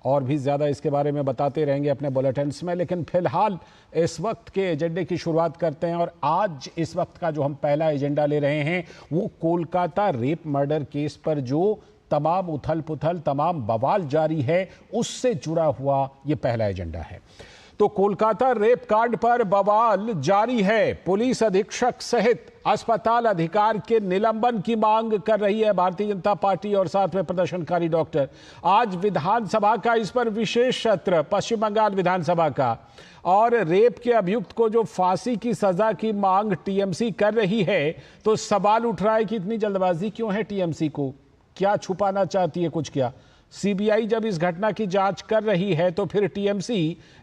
और भी ज़्यादा इसके बारे में बताते रहेंगे अपने बुलेटिन्स में, लेकिन फिलहाल इस वक्त के एजेंडे की शुरुआत करते हैं। और आज इस वक्त का जो हम पहला एजेंडा ले रहे हैं वो कोलकाता रेप मर्डर केस पर जो तमाम उथल पुथल, तमाम बवाल जारी है, उससे जुड़ा हुआ ये पहला एजेंडा है। तो कोलकाता रेप कांड पर बवाल जारी है। पुलिस अधीक्षक सहित अस्पताल अधिकारी के निलंबन की मांग कर रही है भारतीय जनता पार्टी और साथ में प्रदर्शनकारी डॉक्टर। आज विधानसभा का इस पर विशेष सत्र, पश्चिम बंगाल विधानसभा का। और रेप के अभियुक्त को जो फांसी की सजा की मांग टीएमसी कर रही है, तो सवाल उठ रहा है कि इतनी जल्दबाजी क्यों है टीएमसी को? क्या छुपाना चाहती है कुछ? क्या सीबीआई जब इस घटना की जांच कर रही है तो फिर टीएमसी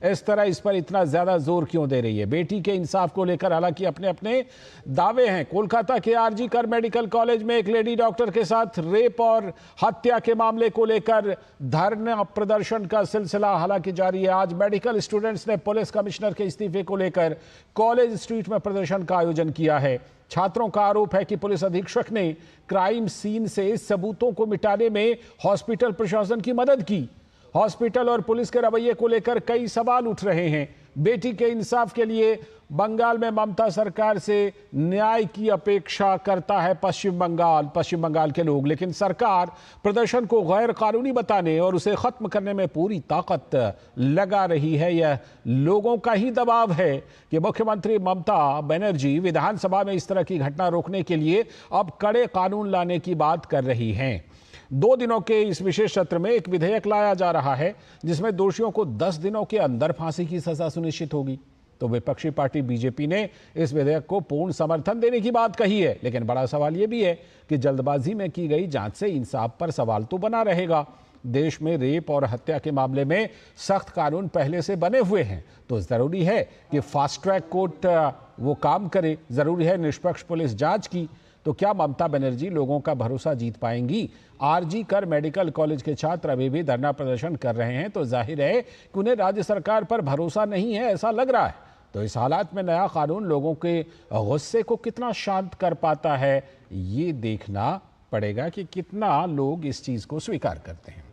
इस तरह इस पर इतना ज्यादा जोर क्यों दे रही है? बेटी के इंसाफ को लेकर हालांकि अपने अपने दावे हैं। कोलकाता के आरजी कर मेडिकल कॉलेज में एक लेडी डॉक्टर के साथ रेप और हत्या के मामले को लेकर धरना प्रदर्शन का सिलसिला हालांकि जारी है। आज मेडिकल स्टूडेंट्स ने पुलिस कमिश्नर के इस्तीफे को लेकर कॉलेज स्ट्रीट में प्रदर्शन का आयोजन किया है। छात्रों का आरोप है कि पुलिस अधीक्षक ने क्राइम सीन से सबूतों को मिटाने में हॉस्पिटल प्रशासन की मदद की। हॉस्पिटल और पुलिस के रवैये को लेकर कई सवाल उठ रहे हैं। बेटी के इंसाफ के लिए बंगाल में ममता सरकार से न्याय की अपेक्षा करता है पश्चिम बंगाल के लोग, लेकिन सरकार प्रदर्शन को गैर कानूनी बताने और उसे खत्म करने में पूरी ताकत लगा रही है। यह लोगों का ही दबाव है कि मुख्यमंत्री ममता बनर्जी विधानसभा में इस तरह की घटना रोकने के लिए अब कड़े कानून लाने की बात कर रही हैं। 2 दिनों के इस विशेष सत्र में एक विधेयक लाया जा रहा है जिसमें दोषियों को 10 दिनों के अंदर फांसी की सजा सुनिश्चित होगी। तो विपक्षी पार्टी बीजेपी ने इस विधेयक को पूर्ण समर्थन देने की बात कही है, लेकिन बड़ा सवाल यह भी है कि जल्दबाजी में की गई जांच से इंसाफ पर सवाल तो बना रहेगा। देश में रेप और हत्या के मामले में सख्त कानून पहले से बने हुए हैं, तो जरूरी है कि फास्ट ट्रैक कोर्ट वो काम करे, जरूरी है निष्पक्ष पुलिस जांच की। तो क्या ममता बनर्जी लोगों का भरोसा जीत पाएंगी? आरजी कर मेडिकल कॉलेज के छात्र अभी भी धरना प्रदर्शन कर रहे हैं, तो जाहिर है कि उन्हें राज्य सरकार पर भरोसा नहीं है, ऐसा लग रहा है। तो इस हालात में नया कानून लोगों के गुस्से को कितना शांत कर पाता है, ये देखना पड़ेगा कि कितना लोग इस चीज को स्वीकार करते हैं।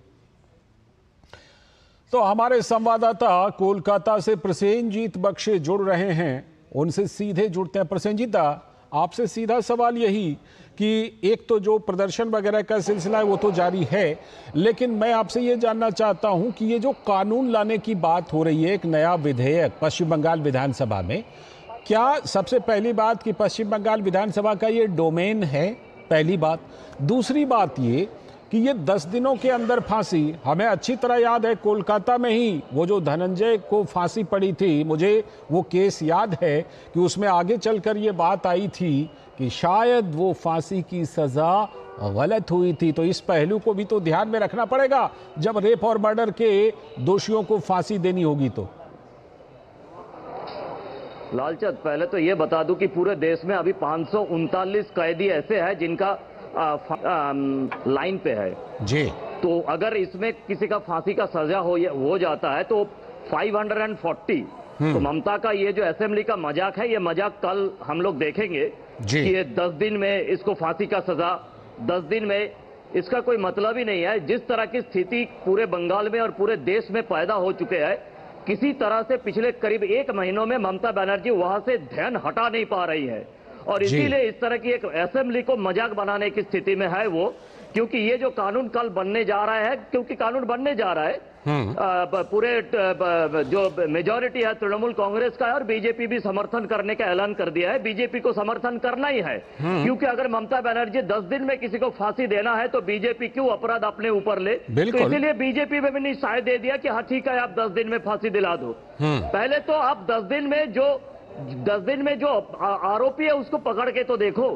तो हमारे संवाददाता कोलकाता से प्रसेनजीत बख्शे जुड़ रहे हैं, उनसे सीधे जुड़ते हैं। प्रसेनजीत, आपसे सीधा सवाल यही कि एक तो जो प्रदर्शन वगैरह का सिलसिला है वो तो जारी है, लेकिन मैं आपसे ये जानना चाहता हूं कि ये जो कानून लाने की बात हो रही है, एक नया विधेयक पश्चिम बंगाल विधानसभा में, क्या सबसे पहली बात कि पश्चिम बंगाल विधानसभा का ये डोमेन है? पहली बात। दूसरी बात ये कि ये 10 दिनों के अंदर फांसी, हमें अच्छी तरह याद है कोलकाता में ही वो जो धनंजय को फांसी पड़ी थी, मुझे वो केस याद है कि उसमें आगे चलकर ये बात आई थी कि शायद वो फांसी की सजा गलत हुई थी। तो इस पहलू को भी तो ध्यान में रखना पड़ेगा जब रेप और मर्डर के दोषियों को फांसी देनी होगी। तो लालचंद, पहले तो ये बता दूं कि पूरे देश में अभी 539 कैदी ऐसे हैं जिनका लाइन पे है जी। तो अगर इसमें किसी का फांसी का सजा हो जाता है तो 540। तो ममता का ये जो असेंबली का मजाक है, ये मजाक कल हम लोग देखेंगे कि ये 10 दिन में इसको फांसी का सजा, 10 दिन में, इसका कोई मतलब ही नहीं है। जिस तरह की स्थिति पूरे बंगाल में और पूरे देश में पैदा हो चुके हैं, किसी तरह से पिछले करीब 1 महीनों में ममता बनर्जी वहां से ध्यान हटा नहीं पा रही है और इसीलिए इस तरह की एक असेंबली को मजाक बनाने की स्थिति में है वो। क्योंकि ये जो कानून कल बनने जा रहा है, क्योंकि कानून बनने जा रहा है, पूरे जो मेजॉरिटी है तृणमूल कांग्रेस का है और बीजेपी भी समर्थन करने का ऐलान कर दिया है। बीजेपी को समर्थन करना ही है, क्योंकि अगर ममता बनर्जी 10 दिन में किसी को फांसी देना है तो बीजेपी क्यों अपराध अपने ऊपर ले? तो इसीलिए बीजेपी में भी निश्चय दे दिया कि हाँ ठीक है, आप 10 दिन में फांसी दिला दो। पहले तो आप 10 दिन में जो आरोपी है उसको पकड़ के तो देखो।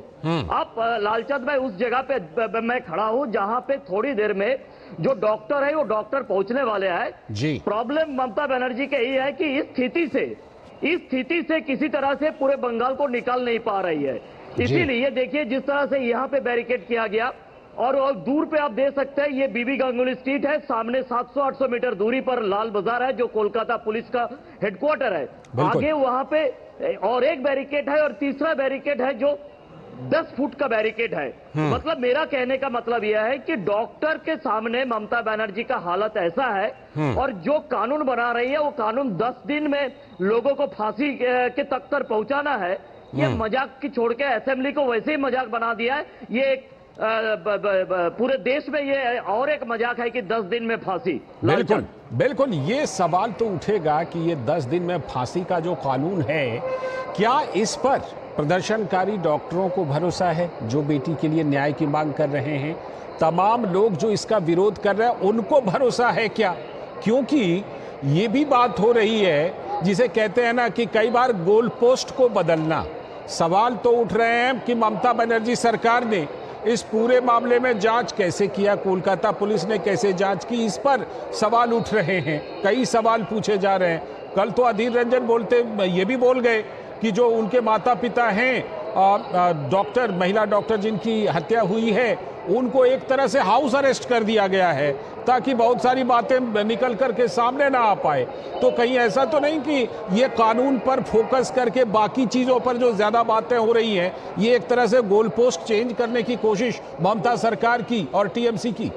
आप लालचंद, मैं उस जगह पे मैं खड़ा हूं जहां पे थोड़ी देर में जो डॉक्टर है वो डॉक्टर पहुंचने वाले हैं जी। प्रॉब्लम ममता बनर्जी के ही है कि इस स्थिति से किसी तरह से पूरे बंगाल को निकाल नहीं पा रही है। इसीलिए देखिए जिस तरह से यहाँ पे बैरिकेड किया गया और दूर पे आप देख सकते हैं ये बीबी गांगुली स्ट्रीट है, सामने 700-800 मीटर दूरी पर लाल बाजार है जो कोलकाता पुलिस का हेडक्वार्टर है। आगे वहां पे और एक बैरिकेड है और तीसरा बैरिकेड है जो 10 फुट का बैरिकेड है। मतलब मेरा कहने का मतलब यह है कि डॉक्टर के सामने ममता बनर्जी का हालत ऐसा है और जो कानून बना रही है वो कानून 10 दिन में लोगों को फांसी के तक पर पहुंचाना है। ये मजाक की छोड़ के असेंबली को वैसे ही मजाक बना दिया है। ये एक पूरे देश में ये और एक मजाक है कि 10 दिन में फांसी। बिल्कुल बिल्कुल, ये सवाल तो उठेगा कि ये 10 दिन में फांसी का जो कानून है, क्या इस पर प्रदर्शनकारी डॉक्टरों को भरोसा है जो बेटी के लिए न्याय की मांग कर रहे हैं? तमाम लोग जो इसका विरोध कर रहे हैं उनको भरोसा है क्या? क्योंकि ये भी बात हो रही है जिसे कहते हैं ना कि कई बार गोल पोस्ट को बदलना। सवाल तो उठ रहे हैं कि ममता बनर्जी सरकार ने इस पूरे मामले में जांच कैसे किया, कोलकाता पुलिस ने कैसे जांच की, इस पर सवाल उठ रहे हैं, कई सवाल पूछे जा रहे हैं। कल तो अधीर रंजन बोलते ये भी बोल गए कि जो उनके माता पिता हैं डॉक्टर, महिला डॉक्टर जिनकी हत्या हुई है, उनको एक तरह से हाउस अरेस्ट कर दिया गया है ताकि बहुत सारी बातें निकल करके सामने ना आ पाए। तो कहीं ऐसा तो नहीं कि ये कानून पर फोकस करके बाकी चीजों पर जो ज्यादा बातें हो रही हैं, ये एक तरह से गोल पोस्ट चेंज करने की कोशिश ममता सरकार की और टीएमसी की?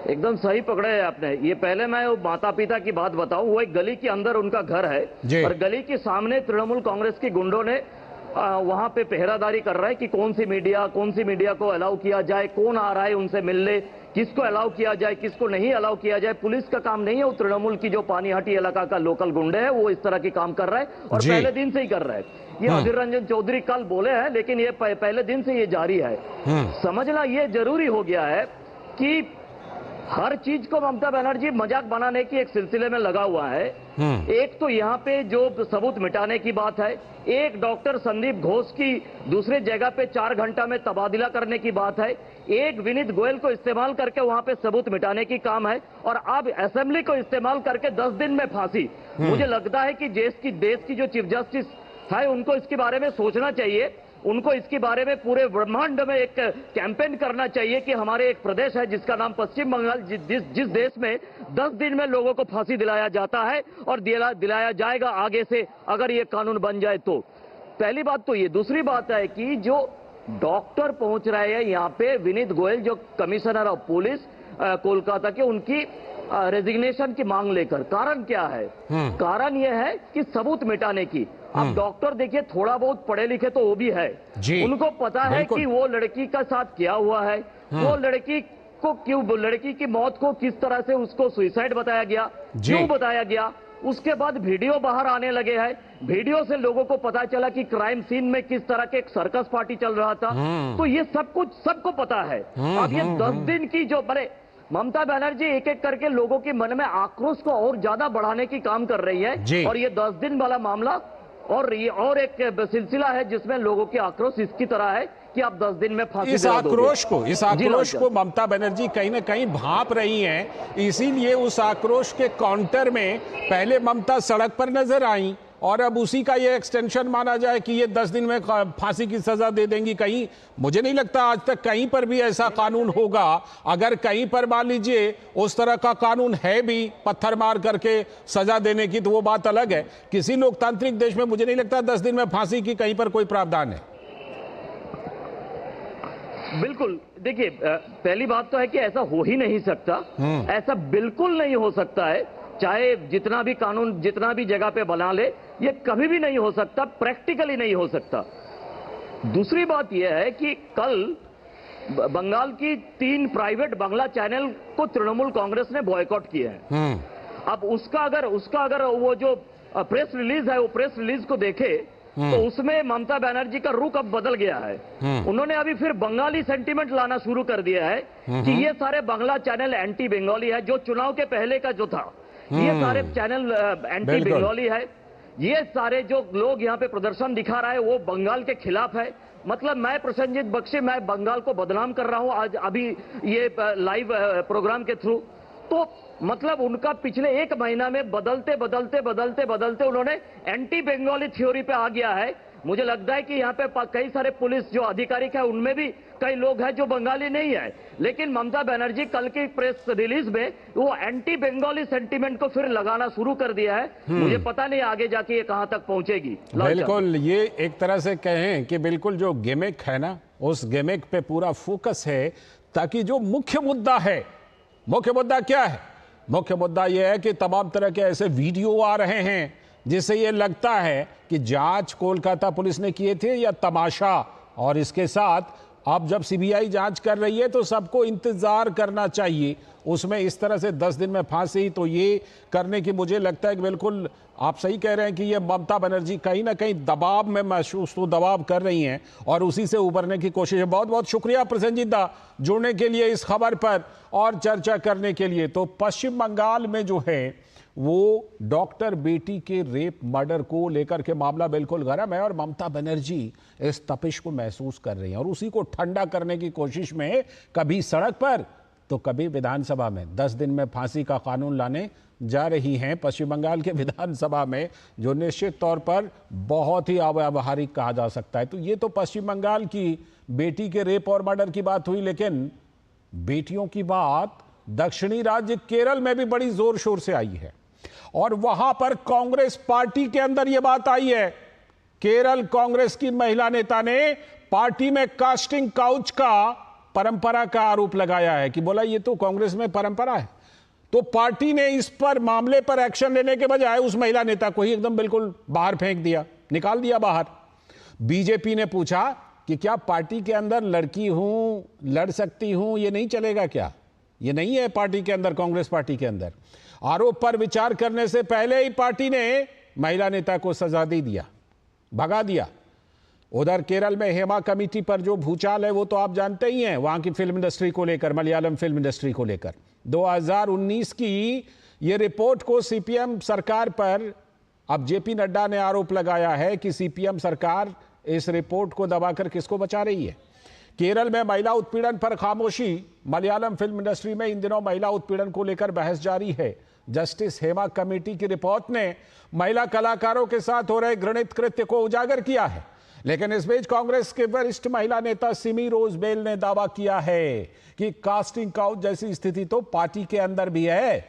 एकदम सही पकड़े है आपने। ये पहले मैं वो माता पिता की बात बताऊं, वो एक गली के अंदर उनका घर है और गली के सामने तृणमूल कांग्रेस के गुंडों ने वहां पे पहरादारी कर रहा है कि कौन सी मीडिया को अलाउ किया जाए, कौन आ रहा है उनसे मिलने, किसको अलाउ किया जाए, किसको नहीं अलाउ किया जाए। पुलिस का काम नहीं है, वो तृणमूल की जो पानीहाटी इलाका का लोकल गुंडे है वो इस तरह की काम कर रहा है और पहले दिन से ही कर रहा है। ये अधीर रंजन चौधरी कल बोले हैं, लेकिन ये पहले दिन से ये जारी है। समझना ये जरूरी हो गया है कि हर चीज को ममता बनर्जी मजाक बनाने की एक सिलसिले में लगा हुआ है। एक तो यहाँ पे जो सबूत मिटाने की बात है, एक डॉक्टर संदीप घोष की दूसरे जगह पे 4 घंटा में तबादला करने की बात है, एक विनीत गोयल को इस्तेमाल करके वहां पे सबूत मिटाने की काम है और अब असेंबली को इस्तेमाल करके 10 दिन में फांसी। मुझे लगता है कि देश की जो चीफ जस्टिस है उनको इसके बारे में सोचना चाहिए। उनको इसके बारे में पूरे ब्रह्मांड में एक कैंपेन करना चाहिए कि हमारे एक प्रदेश है जिसका नाम पश्चिम बंगाल, जिस देश में 10 दिन में लोगों को फांसी दिलाया जाता है और दिलाया जाएगा आगे से अगर ये कानून बन जाए तो। पहली बात तो ये। दूसरी बात है कि जो डॉक्टर पहुंच रहे हैं यहाँ पे, विनीत गोयल जो कमिश्नर ऑफ पुलिस कोलकाता के, उनकी रेजिग्नेशन की मांग लेकर। कारण क्या है? कारण यह है कि सबूत मिटाने की। अब डॉक्टर देखिए थोड़ा बहुत पढ़े लिखे तो वो भी है, उनको पता है कि वो लड़की का साथ क्या हुआ है, वो लड़की को क्यों, लड़की की मौत को किस तरह से उसको सुसाइड बताया गया, क्यों बताया गया। उसके बाद वीडियो बाहर आने लगे हैं, वीडियो से लोगों को पता चला कि क्राइम सीन में किस तरह के एक सर्कस पार्टी चल रहा था। तो ये सब कुछ सबको पता है। अब ये 10 दिन की जो बड़े ममता बनर्जी एक एक करके लोगों के मन में आक्रोश को और ज्यादा बढ़ाने की काम कर रही है और ये 10 दिन वाला मामला और ये और एक सिलसिला है जिसमें लोगों की आक्रोश इसकी तरह है कि आप 10 दिन में फांसी इस आक्रोश को ममता बनर्जी कहीं ना कहीं भांप रही हैं। इसीलिए उस आक्रोश के काउंटर में पहले ममता सड़क पर नजर आई और अब उसी का ये एक्सटेंशन माना जाए कि ये 10 दिन में फांसी की सजा दे देंगी। कहीं मुझे नहीं लगता आज तक कहीं पर भी ऐसा कानून होगा। अगर कहीं पर मान लीजिए उस तरह का कानून है भी पत्थर मार करके सजा देने की तो वो बात अलग है। किसी लोकतांत्रिक देश में मुझे नहीं लगता 10 दिन में फांसी की कहीं पर कोई प्रावधान है। बिल्कुल, देखिए पहली बात तो है कि ऐसा हो ही नहीं सकता, ऐसा बिल्कुल नहीं हो सकता है। चाहे जितना भी कानून जितना भी जगह पे बना ले, ये कभी भी नहीं हो सकता, प्रैक्टिकली नहीं हो सकता। दूसरी बात यह है कि कल बंगाल की 3 प्राइवेट बांग्ला चैनल को तृणमूल कांग्रेस ने बॉयकॉट किया है। अब उसका अगर वो जो प्रेस रिलीज है, वो प्रेस रिलीज को देखे तो उसमें ममता बनर्जी का रुख अब बदल गया है। उन्होंने अभी फिर बंगाली सेंटीमेंट लाना शुरू कर दिया है कि ये सारे बांग्ला चैनल एंटी बंगाली है। जो चुनाव के पहले का जो था, ये सारे चैनल एंटी बंगाली है। ये सारे जो लोग यहाँ पे प्रदर्शन दिखा रहा है वो बंगाल के खिलाफ है। मतलब मैं प्रसन्नजीत बख्शी, मैं बंगाल को बदनाम कर रहा हूँ आज अभी ये लाइव प्रोग्राम के थ्रू। तो मतलब उनका पिछले 1 महीना में बदलते उन्होंने एंटी बंगाली थ्योरी पे आ गया है। मुझे लगता है कि यहाँ पे कई सारे पुलिस जो अधिकारी है उनमें भी कई लोग हैं जो बंगाली नहीं है, लेकिन ममता बनर्जी कल की प्रेस रिलीज में वो एंटी बंगाली सेंटीमेंट को फिर लगाना शुरू कर दिया है। मुझे पता नहीं आगे जाके ये कहां तक पहुंचेगी। बिल्कुल, ये एक तरह से कहें कि बिल्कुल जो गिमिक है ना, उस गिमिक पे पूरा फोकस है, ताकि जो मुख्य मुद्दा है, मुख्य मुद्दा क्या है? मुख्य मुद्दा यह है कि तमाम तरह के ऐसे वीडियो आ रहे हैं जिससे यह लगता है कि जांच कोलकाता पुलिस ने किए थे या तमाशा, और इसके साथ अब जब सीबीआई जांच कर रही है तो सबको इंतजार करना चाहिए। उसमें इस तरह से 10 दिन में फांसी, तो ये करने की मुझे लगता है कि बिल्कुल आप सही कह रहे हैं कि ये ममता बनर्जी कहीं ना कहीं दबाव में महसूस तो दबाव कर रही हैं और उसी से उभरने की कोशिश है। बहुत बहुत शुक्रिया प्रसेनजीत दा जुड़ने के लिए इस खबर पर और चर्चा करने के लिए। तो पश्चिम बंगाल में जो है वो डॉक्टर बेटी के रेप मर्डर को लेकर के मामला बिल्कुल गर्म है और ममता बनर्जी इस तपिश को महसूस कर रही हैं और उसी को ठंडा करने की कोशिश में कभी सड़क पर तो कभी विधानसभा में 10 दिन में फांसी का कानून लाने जा रही हैं पश्चिम बंगाल के विधानसभा में, जो निश्चित तौर पर बहुत ही अव्यावहारिक कहा जा सकता है। तो ये तो पश्चिम बंगाल की बेटी के रेप और मर्डर की बात हुई, लेकिन बेटियों की बात दक्षिणी राज्य केरल में भी बड़ी जोर शोर से आई है और वहां पर कांग्रेस पार्टी के अंदर यह बात आई है। केरल कांग्रेस की महिला नेता ने पार्टी में कास्टिंग काउच का परंपरा का आरोप लगाया है कि बोला ये तो कांग्रेस में परंपरा है। तो पार्टी ने इस पर मामले पर एक्शन लेने के बजाय उस महिला नेता को ही एकदम बिल्कुल बाहर फेंक दिया, निकाल दिया बाहर। बीजेपी ने पूछा कि क्या पार्टी के अंदर लड़की हूं, लड़ सकती हूं, ये नहीं चलेगा क्या? ये नहीं है पार्टी के अंदर, कांग्रेस पार्टी के अंदर। आरोप पर विचार करने से पहले ही पार्टी ने महिला नेता को सजा दे दिया, भगा दिया। उधर केरल में हेमा कमेटी पर जो भूचाल है वो तो आप जानते ही हैं, वहां की फिल्म इंडस्ट्री को लेकर, मलयालम फिल्म इंडस्ट्री को लेकर 2019 की ये रिपोर्ट को सीपीएम सरकार पर अब जेपी नड्डा ने आरोप लगाया है कि सीपीएम सरकार इस रिपोर्ट को दबाकर किसको बचा रही है। केरल में महिला उत्पीड़न पर खामोशी, मलयालम फिल्म इंडस्ट्री में इन दिनों महिला उत्पीड़न को लेकर बहस जारी है। जस्टिस हेमा कमेटी की रिपोर्ट ने महिला कलाकारों के साथ हो रहे घृणित कृत्य को उजागर किया है, लेकिन इस बीच कांग्रेस के वरिष्ठ महिला नेता सिमी रोज बेल ने दावा किया है कि कास्टिंग काउच जैसी स्थिति तो पार्टी के अंदर भी है।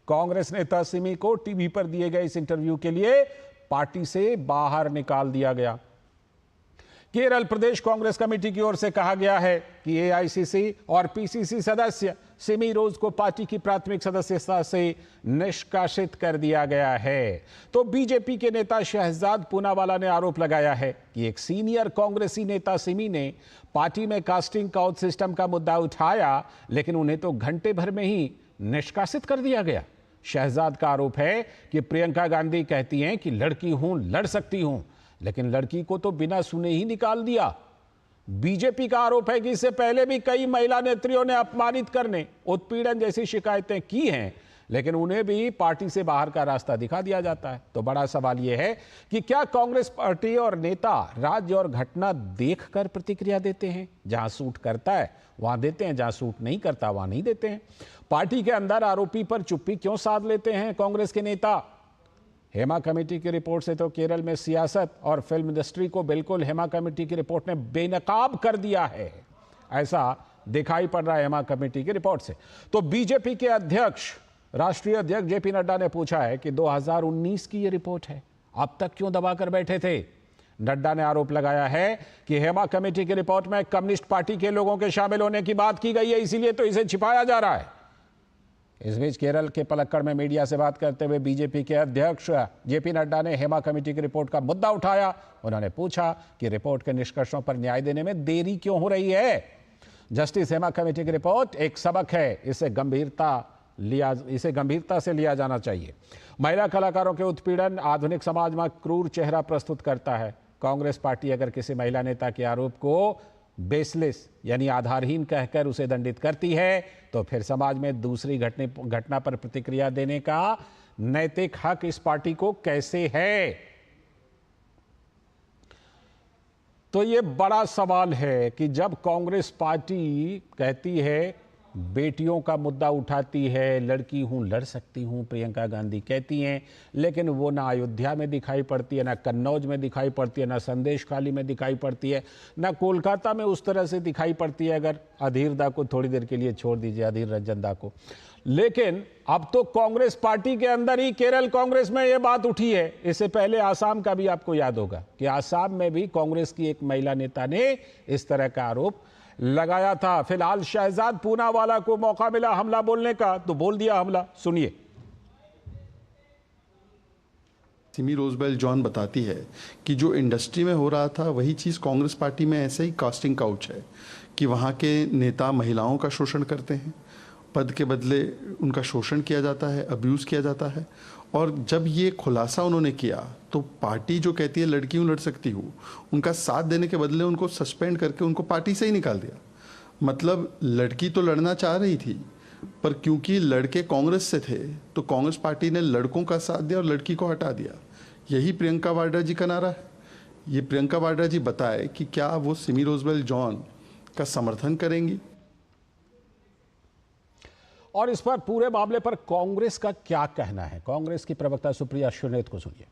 कांग्रेस नेता सिमी को टीवी पर दिए गए इस इंटरव्यू के लिए पार्टी से बाहर निकाल दिया गया। केरल प्रदेश कांग्रेस कमेटी की ओर से कहा गया है कि एआईसीसी और पीसीसी सदस्य सिमी रोज को पार्टी की प्राथमिक सदस्यता से निष्कासित कर दिया गया है। तो बीजेपी के नेता शहजाद पूनावाला ने आरोप लगाया है कि एक सीनियर कांग्रेसी नेता सिमी ने पार्टी में कास्टिंग काउच सिस्टम का मुद्दा उठाया, लेकिन उन्हें तो घंटे भर में ही निष्कासित कर दिया गया। शहजाद का आरोप है कि प्रियंका गांधी कहती हैं कि लड़की हूं, लड़ सकती हूं, लेकिन लड़की को तो बिना सुने ही निकाल दिया। बीजेपी का आरोप है कि इससे पहले भी कई महिला नेत्रियों ने अपमानित करने, उत्पीड़न जैसी शिकायतें की हैं, लेकिन उन्हें भी पार्टी से बाहर का रास्ता दिखा दिया जाता है। तो बड़ा सवाल यह है कि क्या कांग्रेस पार्टी और नेता राज्य और घटना देखकर प्रतिक्रिया देते हैं? जहां सूट करता है वहां देते हैं, जहां सूट नहीं करता वहां नहीं देते हैं। पार्टी के अंदर आरोपी पर चुप्पी क्यों साध लेते हैं कांग्रेस के नेता? हेमा कमेटी की रिपोर्ट से तो केरल में सियासत और फिल्म इंडस्ट्री को बिल्कुल हेमा कमेटी की रिपोर्ट ने बेनकाब कर दिया है, ऐसा दिखाई पड़ रहा है हेमा कमेटी की रिपोर्ट से। तो बीजेपी के अध्यक्ष, राष्ट्रीय अध्यक्ष जेपी नड्डा ने पूछा है कि 2019 की ये रिपोर्ट है, अब तक क्यों दबाकर बैठे थे? नड्डा ने आरोप लगाया है कि हेमा कमेटी की रिपोर्ट में कम्युनिस्ट पार्टी के लोगों के शामिल होने की बात की गई है, इसीलिए तो इसे छिपाया जा रहा है। इस बीच केरल के पलक्कड़ में मीडिया से बात करते हुए बीजेपी के अध्यक्ष जेपी नड्डा ने हेमा कमेटी की रिपोर्ट का मुद्दा उठाया। उन्होंने पूछा कि रिपोर्ट के निष्कर्षों पर न्याय देने में देरी क्यों हो रही है। जस्टिस हेमा कमेटी की रिपोर्ट एक सबक है, इसे गंभीरता से लिया जाना चाहिए। महिला कलाकारों के उत्पीड़न आधुनिक समाज में क्रूर चेहरा प्रस्तुत करता है। कांग्रेस पार्टी अगर किसी महिला नेता के आरोप को बेसलेस यानी आधारहीन कहकर उसे दंडित करती है, तो फिर समाज में दूसरी घटना पर प्रतिक्रिया देने का नैतिक हक इस पार्टी को कैसे है? तो यह बड़ा सवाल है कि जब कांग्रेस पार्टी कहती है बेटियों का मुद्दा उठाती है, लड़की हूँ लड़ सकती हूँ प्रियंका गांधी कहती हैं, लेकिन वो ना अयोध्या में दिखाई पड़ती है, ना कन्नौज में दिखाई पड़ती है, ना संदेशखाली में दिखाई पड़ती है, ना कोलकाता में उस तरह से दिखाई पड़ती है। अगर अधीर दा को थोड़ी देर के लिए छोड़ दीजिए, अधीर रंजन दा को। लेकिन अब तो कांग्रेस पार्टी के अंदर ही केरल कांग्रेस में ये बात उठी है। इससे पहले आसाम का भी आपको याद होगा कि आसाम में भी कांग्रेस की एक महिला नेता ने इस तरह का आरोप लगाया था। फिलहाल शहजाद पूनावाला को मौका मिला हमला बोलने का, तो बोल दिया हमला। सुनिए। सिमी रोजबेल जॉन बताती है कि जो इंडस्ट्री में हो रहा था वही चीज़ कांग्रेस पार्टी में ऐसे ही कास्टिंग काउच है कि वहाँ के नेता महिलाओं का शोषण करते हैं, पद के बदले उनका शोषण किया जाता है, अब्यूज़ किया जाता है। और जब ये खुलासा उन्होंने किया तो पार्टी जो कहती है लड़की हूँ लड़ सकती हूँ, उनका साथ देने के बदले उनको सस्पेंड करके उनको पार्टी से ही निकाल दिया। मतलब लड़की तो लड़ना चाह रही थी, पर क्योंकि लड़के कांग्रेस से थे तो कांग्रेस पार्टी ने लड़कों का साथ दिया और लड़की को हटा दिया। यही प्रियंका वाड्रा जी का नारा है। ये प्रियंका वाड्रा जी बताए कि क्या वो सिमी रोजबेल जॉन का समर्थन करेंगी। और इस पर पूरे मामले पर कांग्रेस का क्या कहना है, कांग्रेस की प्रवक्ता सुप्रिया सुलेथ को सुनिए।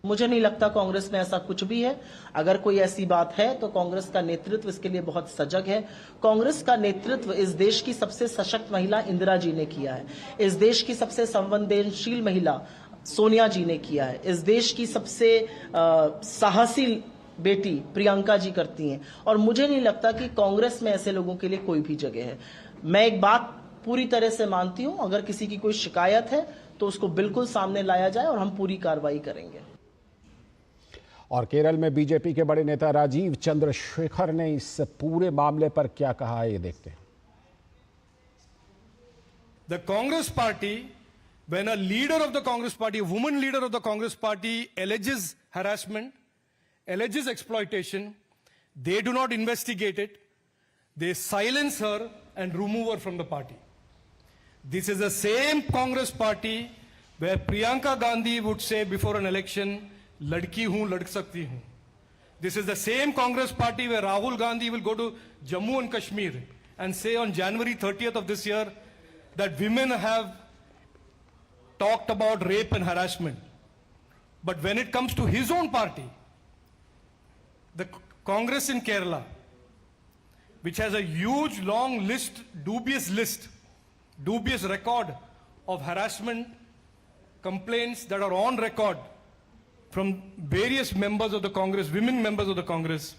मुझे नहीं लगता कांग्रेस में ऐसा कुछ भी है। अगर कोई ऐसी बात है तो कांग्रेस का नेतृत्व इसके लिए बहुत सजग है। कांग्रेस का नेतृत्व इस देश की सबसे सशक्त महिला इंदिरा जी ने किया है, इस देश की सबसे संवेदनशील महिला सोनिया जी ने किया है, इस देश की सबसे साहसी बेटी प्रियंका जी करती हैं। और मुझे नहीं लगता कि कांग्रेस में ऐसे लोगों के लिए कोई भी जगह है। मैं एक बात पूरी तरह से मानती हूं, अगर किसी की कोई शिकायत है तो उसको बिल्कुल सामने लाया जाए और हम पूरी कार्रवाई करेंगे। और केरल में बीजेपी के बड़े नेता राजीव चंद्रशेखर ने इस पूरे मामले पर क्या कहा है, ये देखते हैं। The Congress party, when a leader of the Congress party, a woman leader of the Congress party alleges harassment, alleges exploitation, they do not investigate it, they silence her and remove her from the party. This is the same Congress party where Priyanka Gandhi would say before an election, ladki hoon lad sakti hoon. This is the same Congress party where Rahul Gandhi will go to Jammu and Kashmir and say on January 30th of this year that women have talked about rape and harassment. But when it comes to his own party, the Congress in Kerala, which has a huge, long list, dubious record of harassment complaints that are on record from various members of the Congress, women members of the Congress,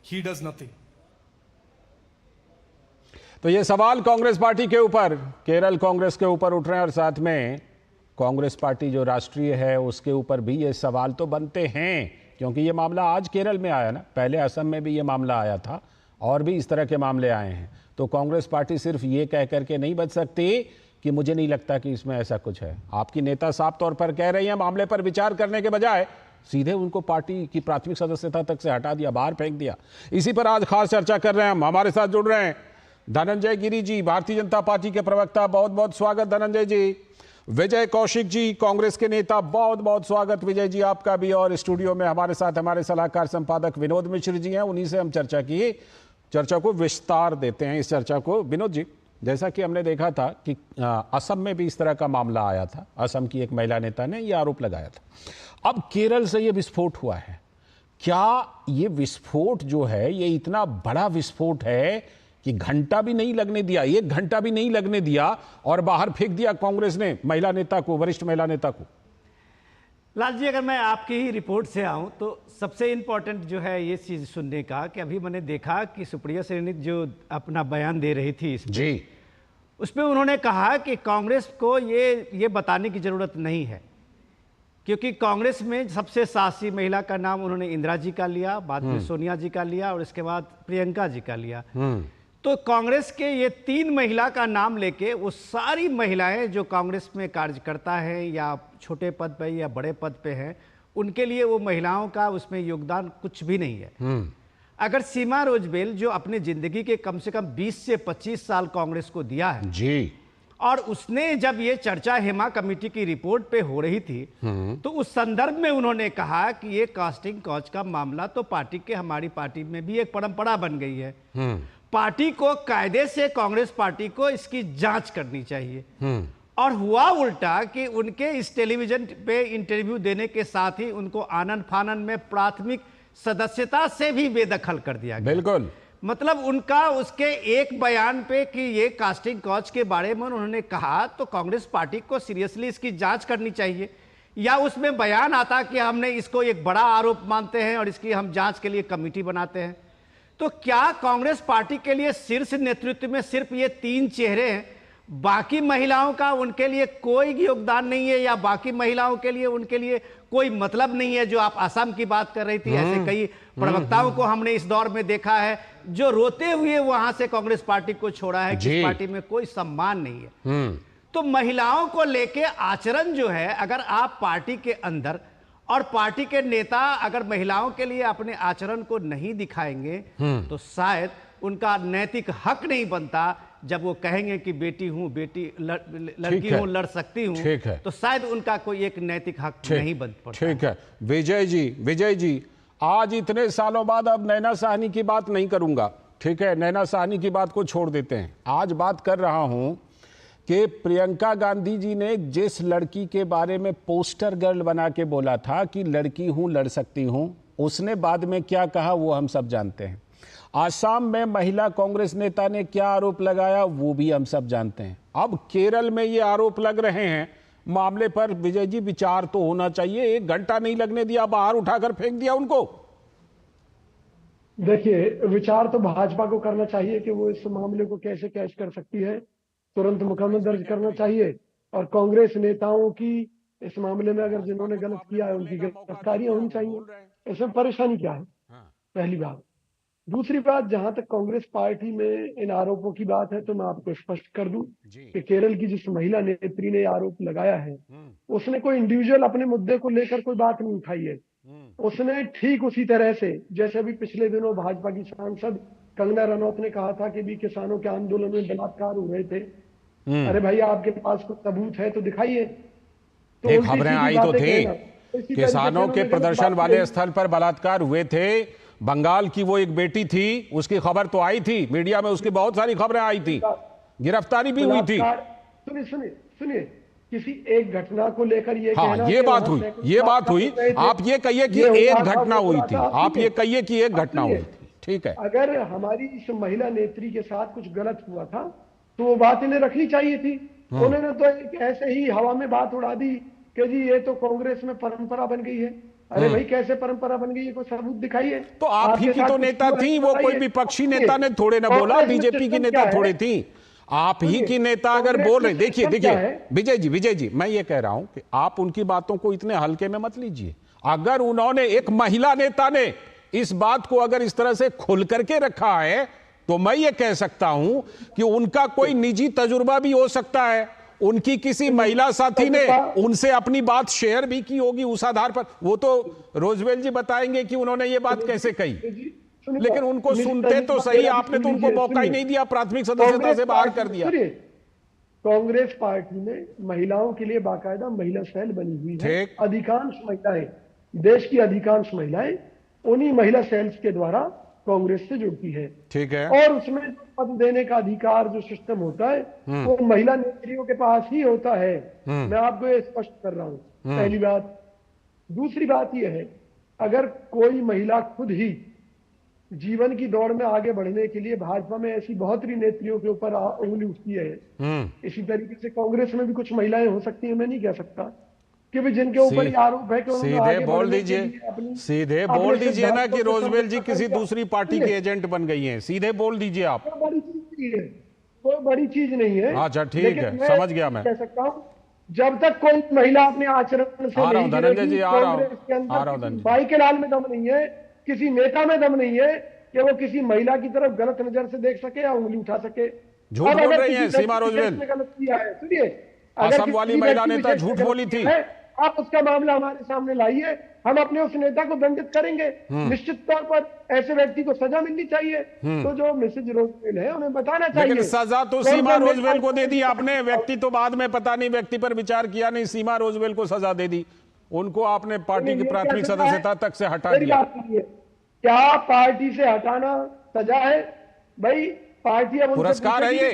he does nothing. तो ये सवाल Congress party के ऊपर, केरल कांग्रेस के ऊपर उठ रहे हैं और साथ में कांग्रेस पार्टी जो राष्ट्रीय है उसके ऊपर भी ये सवाल तो बनते हैं, क्योंकि ये मामला आज केरल में आया ना, पहले असम में भी ये मामला आया था और भी इस तरह के मामले आए हैं। तो कांग्रेस पार्टी सिर्फ ये कह करके नहीं बच सकती कि मुझे नहीं लगता कि इसमें ऐसा कुछ है। आपकी नेता साफ तौर पर कह रही हैं मामले पर विचार करने के बजाय सीधे उनको पार्टी की प्राथमिक सदस्यता तक से हटा दिया, बाहर फेंक दिया। इसी पर आज खास चर्चा कर रहे हैं हम, हमारे साथ जुड़ रहे हैं धनंजय गिरी जी, भारतीय जनता पार्टी के प्रवक्ता, बहुत बहुत स्वागत धनंजय जी। विजय कौशिक जी, कांग्रेस के नेता, बहुत बहुत स्वागत विजय जी आपका भी। और स्टूडियो में हमारे साथ हमारे सलाहकार संपादक विनोद मिश्र जी हैं, उन्हीं से हम चर्चा को विस्तार देते हैं इस चर्चा को। विनोद जी, जैसा कि हमने देखा था कि असम में भी इस तरह का मामला आया था, असम की एक महिला नेता ने यह आरोप लगाया था। अब केरल से यह विस्फोट हुआ है। क्या ये विस्फोट जो है ये इतना बड़ा विस्फोट है कि घंटा भी नहीं लगने दिया, 1 घंटा भी नहीं लगने दिया और बाहर फेंक दिया कांग्रेस ने महिला नेता को, वरिष्ठ महिला नेता को? लाल जी, अगर मैं आपकी ही रिपोर्ट से आऊं तो सबसे इम्पोर्टेंट जो है ये चीज़ सुनने का कि अभी मैंने देखा कि सुप्रिया सुलेथ जो अपना बयान दे रही थी जी, उसमें उन्होंने कहा कि कांग्रेस को ये बताने की ज़रूरत नहीं है, क्योंकि कांग्रेस में सबसे साहसी महिला का नाम उन्होंने इंदिरा जी का लिया, बाद में सोनिया जी का लिया और इसके बाद प्रियंका जी का लिया। तो कांग्रेस के ये 3 महिला का नाम लेके वो सारी महिलाएं जो कांग्रेस में कार्यकर्ता है या छोटे पद पे या बड़े पद पे हैं, उनके लिए वो महिलाओं का उसमें योगदान कुछ भी नहीं है। अगर सीमा रोजबेल जो अपने जिंदगी के कम से कम 20 से 25 साल कांग्रेस को दिया है जी, और उसने जब ये चर्चा हेमा कमेटी की रिपोर्ट पे हो रही थी तो उस संदर्भ में उन्होंने कहा कि ये कास्टिंग काउच का मामला तो पार्टी के, हमारी पार्टी में भी एक परंपरा बन गई है, पार्टी को कायदे से, कांग्रेस पार्टी को इसकी जांच करनी चाहिए। और हुआ उल्टा कि उनके इस टेलीविजन पे इंटरव्यू देने के साथ ही उनको आनन फानन में प्राथमिक सदस्यता से भी बेदखल कर दिया गया। बिल्कुल, मतलब उनका उसके एक बयान पे कि ये कास्टिंग काउच के बारे में उन्होंने कहा तो कांग्रेस पार्टी को सीरियसली इसकी जांच करनी चाहिए, या उसमें बयान आता कि हमने इसको एक बड़ा आरोप मानते हैं और इसकी हम जांच के लिए कमेटी बनाते हैं। तो क्या कांग्रेस पार्टी के लिए शीर्ष नेतृत्व में सिर्फ ये 3 चेहरे हैं, बाकी महिलाओं का उनके लिए कोई योगदान नहीं है, या बाकी महिलाओं के लिए उनके लिए कोई मतलब नहीं है? जो आप असम की बात कर रही थी, ऐसे कई प्रवक्ताओं को हमने इस दौर में देखा है जो रोते हुए वहां से कांग्रेस पार्टी को छोड़ा है कि इस पार्टी में कोई सम्मान नहीं है। तो महिलाओं को लेके आचरण जो है, अगर आप पार्टी के अंदर और पार्टी के नेता अगर महिलाओं के लिए अपने आचरण को नहीं दिखाएंगे तो शायद उनका नैतिक हक नहीं बनता। जब वो कहेंगे कि बेटी हूं, बेटी लड़की हूं, लड़ सकती हूं, तो शायद उनका कोई एक नैतिक हक नहीं बन पाता। ठीक है विजय जी, आज इतने सालों बाद अब नैना साहनी की बात नहीं करूंगा, ठीक है, नैना साहनी की बात को छोड़ देते हैं। आज बात कर रहा हूं कि प्रियंका गांधी जी ने जिस लड़की के बारे में पोस्टर गर्ल बना के बोला था कि लड़की हूं, लड़ सकती हूं, उसने बाद में क्या कहा वो हम सब जानते हैं। आसाम में महिला कांग्रेस नेता ने क्या आरोप लगाया वो भी हम सब जानते हैं। अब केरल में ये आरोप लग रहे हैं, मामले पर विजय जी विचार तो होना चाहिए। 1 घंटा नहीं लगने दिया, बाहर उठाकर फेंक दिया उनको। देखिए, विचार तो भाजपा को करना चाहिए कि वो इस मामले को कैसे कैच कर सकती है, तुरंत मुकदमा दर्ज करना चाहिए, और कांग्रेस नेताओं की इस मामले में अगर जिन्होंने गलत किया है उनकी गिरफ्तारियां होनी चाहिए। इसमें परेशानी क्या है, पहली बात। दूसरी बात, जहां तक कांग्रेस पार्टी में इन आरोपों की बात है तो मैं आपको स्पष्ट कर दूं कि केरल की जिस महिला नेत्री ने आरोप लगाया है उसने कोई इंडिविजुअल अपने मुद्दे को लेकर कोई बात नहीं उठाई है। उसने ठीक उसी तरह से जैसे अभी पिछले दिनों भाजपा की सांसद कंगना रनौत ने कहा था कि भी किसानों के आंदोलन में बलात्कार हो रहे थे। अरे भाई, आपके पास कोई सबूत है तो दिखाइए। तो खबरें आई तो थी, किसानों के प्रदर्शन वाले स्थल पर बलात्कार हुए थे। बंगाल की वो एक बेटी थी, उसकी खबर तो आई थी, मीडिया में उसकी बहुत सारी खबरें आई थी, गिरफ्तारी भी हुई थी। सुनिए, किसी एक घटना को लेकर ये कहना, ये बात हुई। आप ये कहिए कि एक घटना हुई थी, आप ये कहिए कि एक घटना हुई थी, ठीक है। अगर हमारी इस महिला नेत्री के साथ कुछ गलत हुआ था तो वो बात इन्हें रखनी चाहिए थी। उन्होंने तो ऐसे ही हवा में बात उड़ा दी कि जी ये तो कांग्रेस में परंपरा बन गई है। अरे भाई, कैसे परंपरा बन गई है, कोई सबूत दिखाइए। तो आप ही की तो नेता थी, वो कोई विपक्षी नेता ने थोड़े ना बोला, बीजेपी की नेता थोड़ी थी, आप ही की नेता अगर बोल रहे। देखिए विजय जी, मैं ये कह रहा हूं कि आप उनकी बातों को इतने हल्के में मत लीजिए। अगर उन्होंने, एक महिला नेता ने इस बात को अगर इस तरह से खुल करके रखा है तो मैं ये कह सकता हूं कि उनका कोई निजी तजुर्बा भी हो सकता है, उनकी किसी महिला साथी ने उनसे अपनी बात शेयर भी की होगी उस आधार पर। वो तो रोजवेल जी बताएंगे कि उन्होंने ये बात कैसे कही, लेकिन उनको सुनते तो सही, आपने तो उनको मौका ही नहीं दिया, प्राथमिक सदस्यता से बाहर कर दिया। कांग्रेस पार्टी में महिलाओं के लिए बाकायदा महिला सेल बनी हुई है। अधिकांश महिलाएं, देश की अधिकांश महिलाएं उन्हीं महिला सेल्स के द्वारा कांग्रेस से जुड़ती है, ठीक है। और उसमें पद देने का अधिकार जो सिस्टम होता है वो महिला नेत्रियों के पास ही होता है। मैं आपको ये स्पष्ट कर रहा हूं, पहली बात। दूसरी बात यह है, अगर कोई महिला खुद ही जीवन की दौड़ में आगे बढ़ने के लिए, भाजपा में ऐसी बहुत सी नेत्रियों के ऊपर उंगली उठती है, इसी तरीके से कांग्रेस में भी कुछ महिलाएं हो सकती हैं, मैं नहीं कह सकता कि भी जिनके ऊपर आरोप है कि सीधे बोल दीजिए ना कि रोजवेल जी किसी दूसरी पार्टी के एजेंट बन गई हैं, सीधे बोल दीजिए आप। कोई बड़ी चीज नहीं है। अच्छा, ठीक है, समझ गया। मैं कह सकता हूं, जब तक कोई महिला अपने आचरण से नहीं धनंजय जी, आ रहा हूं, भाई के लाल में दम नहीं है, किसी नेता में दम नहीं है कि वो किसी महिला की तरफ गलत नजर से देख सके या उंगली उठा सके। झूठ बोल रही है सीमा रोजवेल। गलत किया है, सुनिए, असम वाली महिला नेता झूठ बोली थी। आप उसका मामला हमारे सामने लाइए, हम अपने उस नेता को दंडित करेंगे। निश्चित तौर पर ऐसे व्यक्ति को सजा मिलनी चाहिए। तो जो मिसेज रोजवेल है उन्हें बताना चाहिए। लेकिन सजा तो सीमा रोजवेल को दे दी आपने, व्यक्ति तो बाद में पता नहीं, व्यक्ति पर विचार किया नहीं, सीमा रोजवेल को सजा दे दी, उनको आपने पार्टी की प्राथमिक सदस्यता तक से हटा दिया। क्या पार्टी से हटाना सजा है? भाई पार्टी अब पुरस्कार है ये।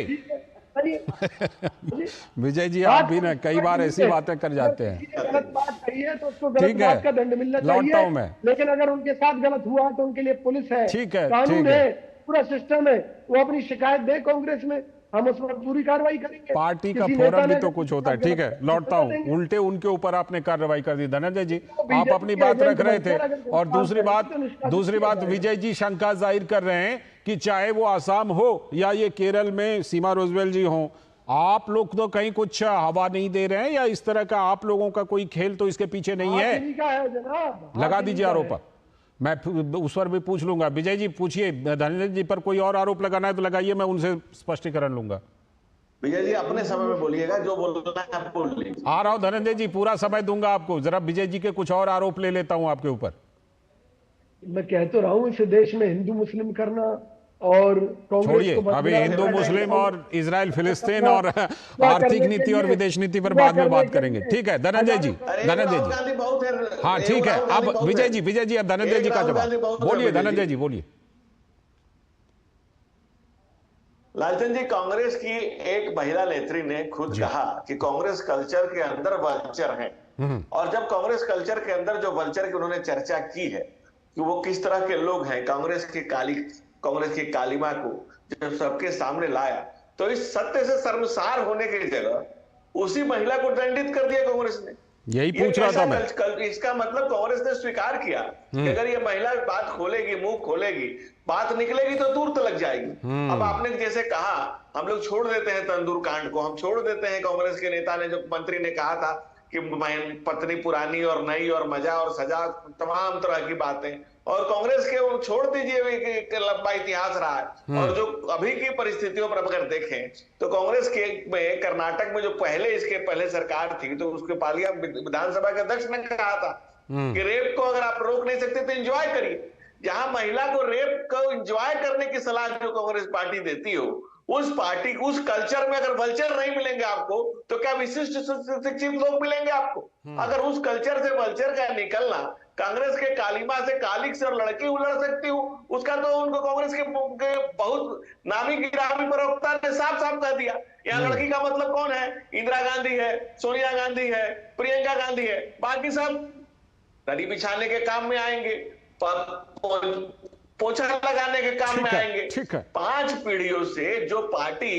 विजय जी आप भी ना कई बार ऐसी बातें कर जाते हैं। गलत बात कही है तो उसको गलत बात का दंड मिलना चाहिए। लेकिन अगर उनके साथ गलत हुआ तो उनके लिए पुलिस है, कानून है, पूरा सिस्टम है, वो अपनी शिकायत दे कांग्रेस में, हम उस पर पूरी कार्रवाई करेंगे। पार्टी का फोरम भी तो कुछ होता है। ठीक है, लौटता हूं, उल्टे उनके ऊपर आपने कार्रवाई कर दी। धनंजय जी आप अपनी बात रख रहे थे, और दूसरी बात विजय जी शंका जाहिर कर रहे हैं कि चाहे वो आसाम हो या ये केरल में सीमा रोजवेल जी हो, आप लोग तो कहीं कुछ हवा नहीं दे रहे हैं, या इस तरह का आप लोगों का कोई खेल तो इसके पीछे नहीं है? लगा दीजिए आरोप, मैं उस पर भी पूछ लूंगा। विजय जी पूछिए, धनंजय जी पर कोई और आरोप लगाना है तो लगाइए, मैं उनसे स्पष्टीकरण लूंगा। विजय जी अपने समय में बोलिएगा, जो बोलना है आप बोल लीजिए। आ रहा हूं धनंजय जी, पूरा समय दूंगा आपको। जरा विजय जी के कुछ और आरोप ले लेता हूं आपके ऊपर। मैं कह तो रहा हूं इस देश में हिंदू मुस्लिम करना और छोड़िए, अभी हिंदू मुस्लिम और इजराइल फिलिस्तीन और आर्थिक नीति और विदेश नीति पर बाद में बात करेंगे। ठीक है धनंजय जी, हाँ ठीक है। अब विजय जी अब धनंजय जी का जवाब बोलिए। धनंजय जी बोलिए। लालचंद जी, कांग्रेस की एक महिला नेत्री ने खुद कहा कि कांग्रेस कल्चर के अंदर वल्चर है, और जब कांग्रेस कल्चर के अंदर जो वल्चर की उन्होंने चर्चा की है कि वो किस तरह के लोग हैं, कांग्रेस की कालिमा को जब सबके सामने लाया, तो इस सत्य से शर्मसार होने की जगह उसी महिला को दंडित कर दिया कांग्रेस ने। यही पूछ रहा था मैं। इसका मतलब कांग्रेस ने स्वीकार किया कि अगर ये महिला बात खोलेगी, मुंह खोलेगी, बात निकलेगी तो दूर तक जाएगी। अब आपने जैसे कहा हम लोग छोड़ देते हैं तंदूर कांड को, हम छोड़ देते हैं कांग्रेस के नेता ने, जो मंत्री ने कहा था कि पत्नी पुरानी और नई और मजा और सजा, तमाम तरह की बातें, और कांग्रेस के वो छोड़ दीजिए, एक लंबा इतिहास रहा है। और जो अभी की परिस्थितियों पर अगर देखें तो कांग्रेस के में कर्नाटक में जो इसके पहले सरकार थी, तो उसके विधानसभा के अध्यक्ष ने कहा था कि रेप को अगर आप रोक नहीं सकते तो एंजॉय करिए। जहां महिला को रेप को एंजॉय करने की सलाह जो कांग्रेस पार्टी देती हो, उस कल्चर में अगर वल्चर नहीं मिलेंगे आपको, तो क्या विशिष्ट शिक्षित लोग मिलेंगे आपको? अगर उस कल्चर से वल्चर का निकलना, कांग्रेस के कालिमा से कालिक से और लड़की उलड़ सकती हूँ, उसका तो उनको कांग्रेस के बहुत नामी गिरामी प्रवक्ता ने साफ साफ कह दिया। यहाँ लड़की का मतलब कौन है? इंदिरा गांधी है, सोनिया गांधी है, प्रियंका गांधी है, बाकी सब दरी बिछाने के काम में आएंगे, पोछा लगाने के काम में आएंगे। 5 पीढ़ियों से जो पार्टी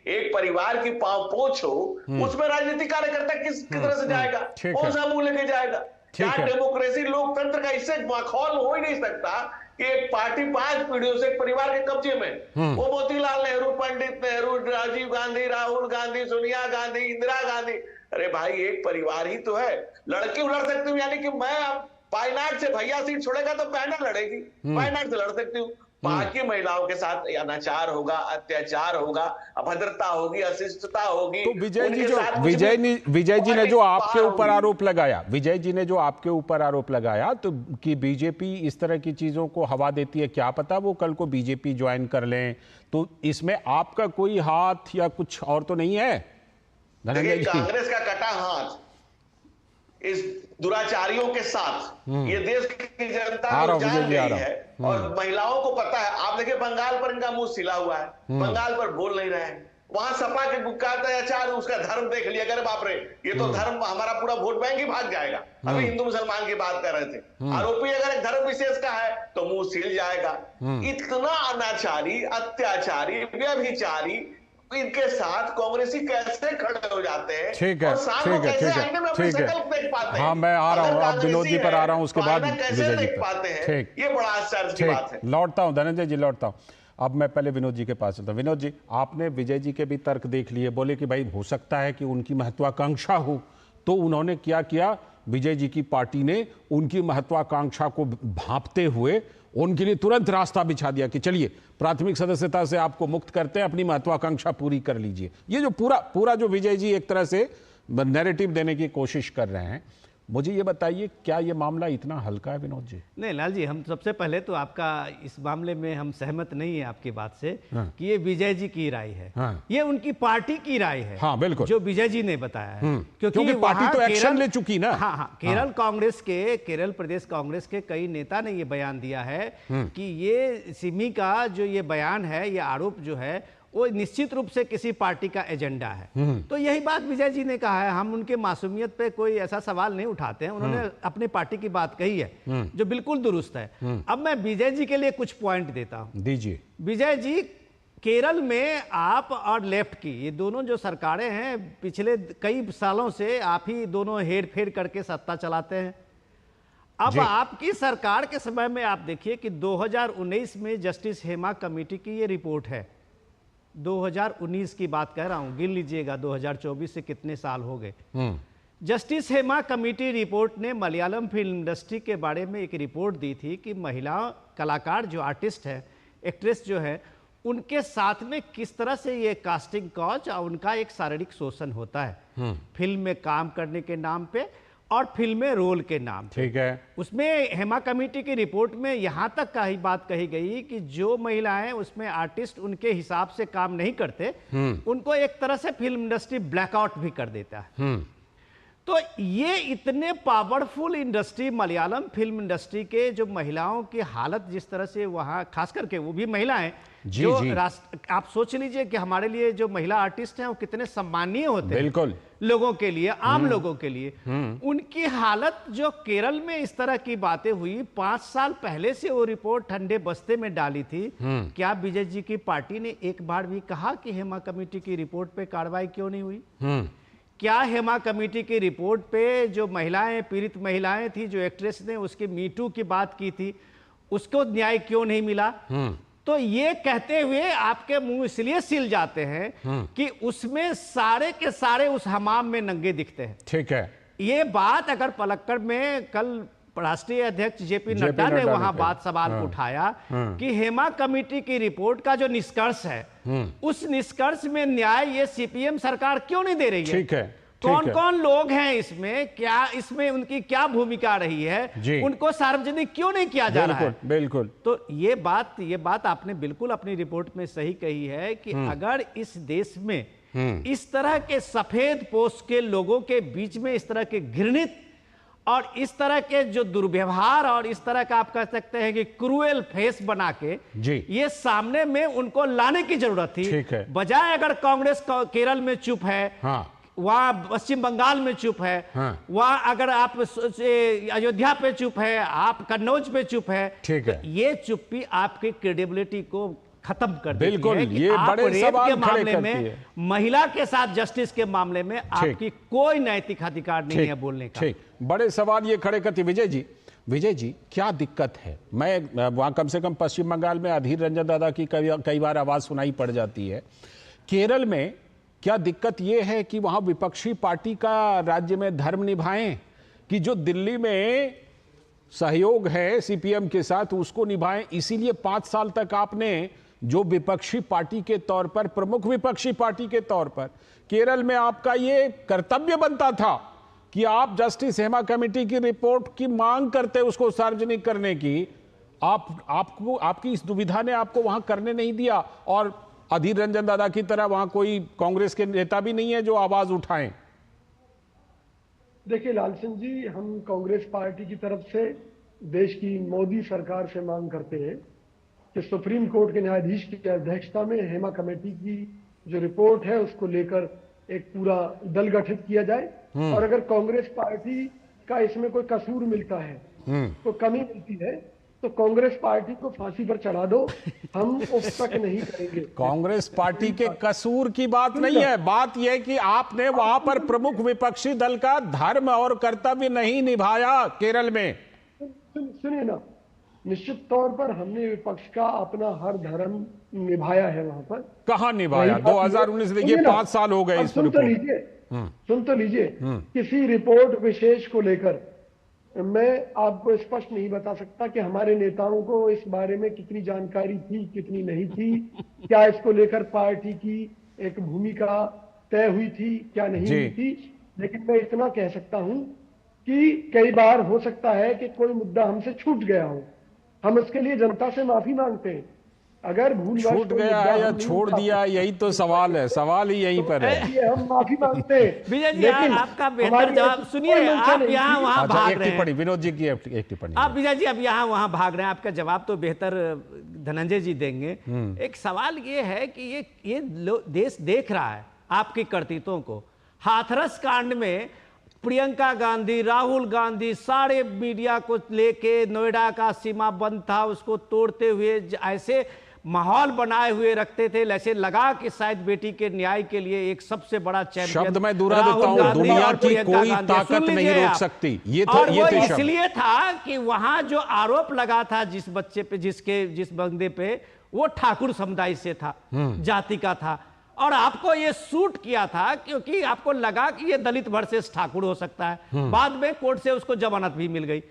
एक परिवार की पोछ हो, उसमें राजनीतिक कार्यकर्ता किस तरह से जाएगा? कौन सा मुंह लेके जाएगा? क्या डेमोक्रेसी लोकतंत्र का इससे माहौल हो ही नहीं सकता कि एक पार्टी 5 पीढ़ियों से एक परिवार के कब्जे में, वो मोतीलाल नेहरू, पंडित नेहरू, राजीव गांधी, राहुल गांधी, सोनिया गांधी, इंदिरा गांधी, अरे भाई एक परिवार ही तो है। लड़की उलड़ सकती हूँ, यानी कि मैं वायनाड से भैया सीट छोड़ेगा तो पैनल लड़ेगी, वायनाड से लड़ सकती हूँ। बाकी महिलाओं के साथ अनाचार होगा, अत्याचार होगा, अभद्रता होगी, अशिष्टता होगी। तो विजय जी ने जो आपके ऊपर आरोप लगाया, तो कि बीजेपी इस तरह की चीजों को हवा देती है, क्या पता वो कल को बीजेपी ज्वाइन कर लें, तो इसमें आपका कोई हाथ या कुछ और तो नहीं है? कांग्रेस का कटा हाथ इस दुराचारियों के साथ ये देश की जनता को जान रही है, और महिलाओं को पता है। आप देखिए बंगाल पर इनका मुंह सिला हुआ है, बंगाल पर बोल नहीं रहे हैं। वहां सपा के अत्याचार, उसका धर्म देख लिया, अरे बाप रे, ये तो धर्म, हमारा पूरा वोट बैंक ही भाग जाएगा। अभी हिंदू मुसलमान की बात कर रहे थे, आरोपी अगर एक धर्म विशेष का है तो मुंह सिल जाएगा। इतना अनाचारी, अत्याचारी, व्यभिचारी इनके साथ कांग्रेसी कैसे खड़े हो जाते हैं? ठीक है। हाँ मैं आ रहा हूँ, अब विनोद जी पर आ रहा हूँ, उसके बाद विजय जी पर। ये बड़ा आश्चर्य की बात है। लौटता हूँ धनंजय जी, लौटता हूँ। अब मैं पहले विनोद जी के पास चलता हूँ। विनोद जी, आपने विजय जी के भी तर्क देख लिए, बोले कि भाई हो सकता है कि उनकी महत्वाकांक्षा हो, तो उन्होंने क्या किया, विजय जी की पार्टी ने उनकी महत्वाकांक्षा को भांपते हुए उनके लिए तुरंत रास्ता बिछा दिया कि चलिए प्राथमिक सदस्यता से आपको मुक्त करते हैं, अपनी महत्वाकांक्षा पूरी कर लीजिए। ये जो पूरा जो विजय जी एक तरह से नैरेटिव देने की कोशिश कर रहे हैं, मुझे ये बताइए, क्या ये मामला इतना हल्का है विनोद जी? नहीं लाल जी, हम सबसे पहले तो आपका इस मामले में हम सहमत नहीं है आपकी बात से कि ये विजय जी की राय है। ये उनकी पार्टी की राय है। हाँ बिल्कुल, जो विजय जी ने बताया है, क्योंकि पार्टी तो एक्शन ले चुकी ना। हाँ, केरल प्रदेश कांग्रेस के कई नेता ने ये बयान दिया है कि ये सिमी का जो ये बयान है, ये आरोप जो है वो निश्चित रूप से किसी पार्टी का एजेंडा है। तो यही बात विजय जी ने कहा है। हम उनके मासूमियत पे कोई ऐसा सवाल नहीं उठाते हैं। उन्होंने अपनी पार्टी की बात कही है जो बिल्कुल दुरुस्त है। अब मैं विजय जी के लिए कुछ पॉइंट देता हूं। दीजिए। विजय जी, केरल में आप और लेफ्ट की ये दोनों जो सरकारें हैं, पिछले कई सालों से आप ही दोनों हेर फेर करके सत्ता चलाते हैं। अब आपकी सरकार के समय में आप देखिए कि 2019 में जस्टिस हेमा कमेटी की ये रिपोर्ट है। 2019 की बात कह रहा हूं, गिन लीजिएगा 2024 से कितने साल हो गए। जस्टिस हेमा कमेटी रिपोर्ट ने मलयालम फिल्म इंडस्ट्री के बारे में एक रिपोर्ट दी थी कि महिला कलाकार जो आर्टिस्ट है, एक्ट्रेस जो है, उनके साथ में किस तरह से ये कास्टिंग काउच और उनका एक शारीरिक शोषण होता है फिल्म में काम करने के नाम पे और फिल्म में रोल के नाम। ठीक है। उसमें हेमा कमेटी की रिपोर्ट में यहां तक का ही बात कही गई कि जो महिलाएं उसमें आर्टिस्ट उनके हिसाब से काम नहीं करते, उनको एक तरह से फिल्म इंडस्ट्री ब्लैकआउट भी कर देता है। तो ये इतने powerful industry, Malayalam film industry के जो महिलाओं की हालत जिस तरह से वहां, खास करके वो भी महिलाएं जो आप सोच लीजिए कि हमारे लिए जो महिला आर्टिस्ट हैं वो कितने सम्मानीय होते हैं बिल्कुल लोगों के लिए, आम लोगों के लिए। उनकी हालत जो केरल में इस तरह की बातें हुई, 5 साल पहले से वो रिपोर्ट ठंडे बस्ते में डाली थी। क्या विजय जी की पार्टी ने एक बार भी कहा कि हेमा कमेटी की रिपोर्ट पे कार्रवाई क्यों नहीं हुई? क्या हेमा कमेटी की रिपोर्ट पे जो महिलाएं, पीड़ित महिलाएं थी, जो एक्ट्रेस ने उसके मीटू की बात की थी, उसको न्याय क्यों नहीं मिला? तो ये कहते हुए आपके मुंह इसलिए सिल जाते हैं कि उसमें सारे के सारे उस हमाम में नंगे दिखते हैं। ठीक है। ये बात अगर पलक्कड़ में कल राष्ट्रीय अध्यक्ष जेपी नड्डा ने वहां बात सवाल उठाया कि हेमा कमेटी की रिपोर्ट का जो निष्कर्ष है, उस निष्कर्ष में न्याय ये सीपीएम सरकार क्यों नहीं दे रही है? ठीक है। कौन कौन लोग हैं इसमें, क्या इसमें उनकी क्या भूमिका रही है, उनको सार्वजनिक क्यों नहीं किया जा रहा है? बिल्कुल। तो ये बात आपने बिल्कुल अपनी रिपोर्ट में सही कही है कि अगर इस देश में इस तरह के सफेद पोस्ट के लोगों के बीच में इस तरह के घृणित और इस तरह के जो दुर्व्यवहार और इस तरह का आप कह सकते हैं कि क्रूएल फेस बना के ये सामने में उनको लाने की जरूरत थी। बजाय अगर कांग्रेस केरल में चुप है, वहां पश्चिम बंगाल में चुप है, वहां अगर आप अयोध्या पे चुप है, आप कन्नौज पे चुप है, तो ये चुप्पी आपकी क्रेडिबिलिटी को खत्म कर देती बिल्कुल है कि ये आप बड़े रेप सवाल के मामले खड़े में, महिला के साथ जस्टिस के मामले में आपकी कोई नैतिक अधिकार नहीं है बोलने का। ठीक, बड़े सवाल ये खड़े करती। विजय जी क्या दिक्कत है? मैं वहां कम से कम पश्चिम बंगाल में अधीर रंजन दादा की कई बार आवाज सुनाई पड़ जाती है। केरल में क्या दिक्कत यह है कि वहां विपक्षी पार्टी का राज्य में धर्म निभाएं, कि जो दिल्ली में सहयोग है सीपीएम के साथ उसको निभाएं? इसीलिए 5 साल तक आपने जो विपक्षी पार्टी के तौर पर, प्रमुख विपक्षी पार्टी के तौर पर, केरल में आपका ये कर्तव्य बनता था कि आप जस्टिस हेमा कमेटी की रिपोर्ट की मांग करते, उसको सार्वजनिक करने की। आपको आपकी इस दुविधा ने आपको वहां करने नहीं दिया, और अधीर रंजन दादा की तरह वहां कोई कांग्रेस के नेता भी नहीं है जो आवाज उठाएं। देखिए लाल सिंह जी, हम कांग्रेस पार्टी की तरफ से देश की मोदी सरकार से मांग करते हैं कि सुप्रीम कोर्ट के न्यायाधीश की अध्यक्षता में हेमा कमेटी की जो रिपोर्ट है उसको लेकर एक पूरा दल गठित किया जाए, और अगर कांग्रेस पार्टी का इसमें कोई कसूर मिलता है, तो कमी मिलती है, तो कांग्रेस पार्टी को फांसी पर चढ़ा दो, हम उस तक नहीं करेंगे। कांग्रेस पार्टी के कसूर की बात नहीं है, बात यह कि आपने वहां पर प्रमुख विपक्षी दल का धर्म और कर्तव्य नहीं निभाया केरल में। सुनिए ना, निश्चित तौर पर हमने विपक्ष का अपना हर धर्म निभाया है। वहां पर कहां निभाया? 2019 देखिए 5 साल हो गए। सुन तो लीजिए, किसी रिपोर्ट विशेष को लेकर मैं आपको स्पष्ट नहीं बता सकता कि हमारे नेताओं को इस बारे में कितनी जानकारी थी, कितनी नहीं थी, क्या इसको लेकर पार्टी की एक भूमिका तय हुई थी, क्या नहीं हुई थी। लेकिन मैं इतना कह सकता हूं कि कई बार हो सकता है कि कोई मुद्दा हमसे छूट गया हो, हम इसके लिए जनता से माफी मांगते हैं। अगर भूलवश छूट गया है या छोड़ दिया, यही तो सवाल है, सवाल ही यहीं पर है। हम माफी मांगते हैं। विजय जी आपका बेहतर जवाब सुनिए, आप यहाँ वहाँ भाग रहे हैं। विनोद जी की एक टिप्पणी। आप विजय जी अब यहाँ वहाँ भाग रहे हैं, आपका जवाब तो बेहतर धनंजय जी देंगे। एक सवाल ये है कि ये देश देख रहा है आपकी करतूतों को। हाथरस कांड में प्रियंका गांधी, राहुल गांधी सारे मीडिया को लेके नोएडा का सीमा बंद था, उसको तोड़ते हुए ऐसे माहौल बनाए हुए रखते थे, ऐसे लगा कि शायद बेटी के न्याय के लिए एक सबसे बड़ा चैंपियन शब्द मैं दोहरा देता हूं, दुनिया की कोई ताकत नहीं रोक सकती। ये और वो इसलिए था कि वहां जो आरोप लगा था जिस बच्चे पे, जिस बंदे पे, वो ठाकुर समुदाय से था, जाति का था, और आपको ये सूट किया था क्योंकि आपको लगा कि ये दलित वर्सेस ठाकुर हो सकता है। बाद में कोर्ट से उसको जमानत भी मिल गई।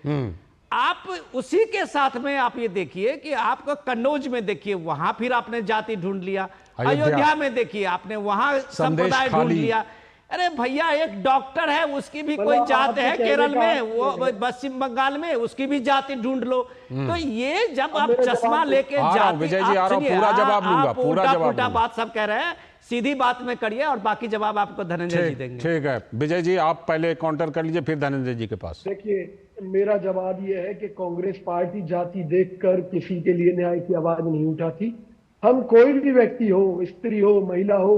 आप उसी के साथ में आप ये देखिए कि आपको कन्नौज में देखिए, वहां फिर आपने जाति ढूंढ लिया, अयोध्या में देखिए आपने वहां संप्रदाय ढूंढ लिया। अरे भैया एक डॉक्टर है, उसकी भी कोई जात है केरल में, वो पश्चिम बंगाल में, उसकी भी जाति ढूंढ लो। तो ये जब आप चश्मा लेके जाति, विजय जी आ रहा हूं, पूरा जवाब लूंगा, पूरा जवाब उल्टा बात सब कह रहे हैं, सीधी बात में करिए और बाकी जवाब आपको धनंजय जी देंगे। ठीक है विजय जी, आप पहले काउंटर कर लीजिए, फिर धनंजय जी के पास। देखिए मेरा जवाब यह है कि कांग्रेस पार्टी जाति देखकर किसी के लिए न्याय की आवाज नहीं उठाती। हम कोई भी व्यक्ति हो, स्त्री हो, महिला हो,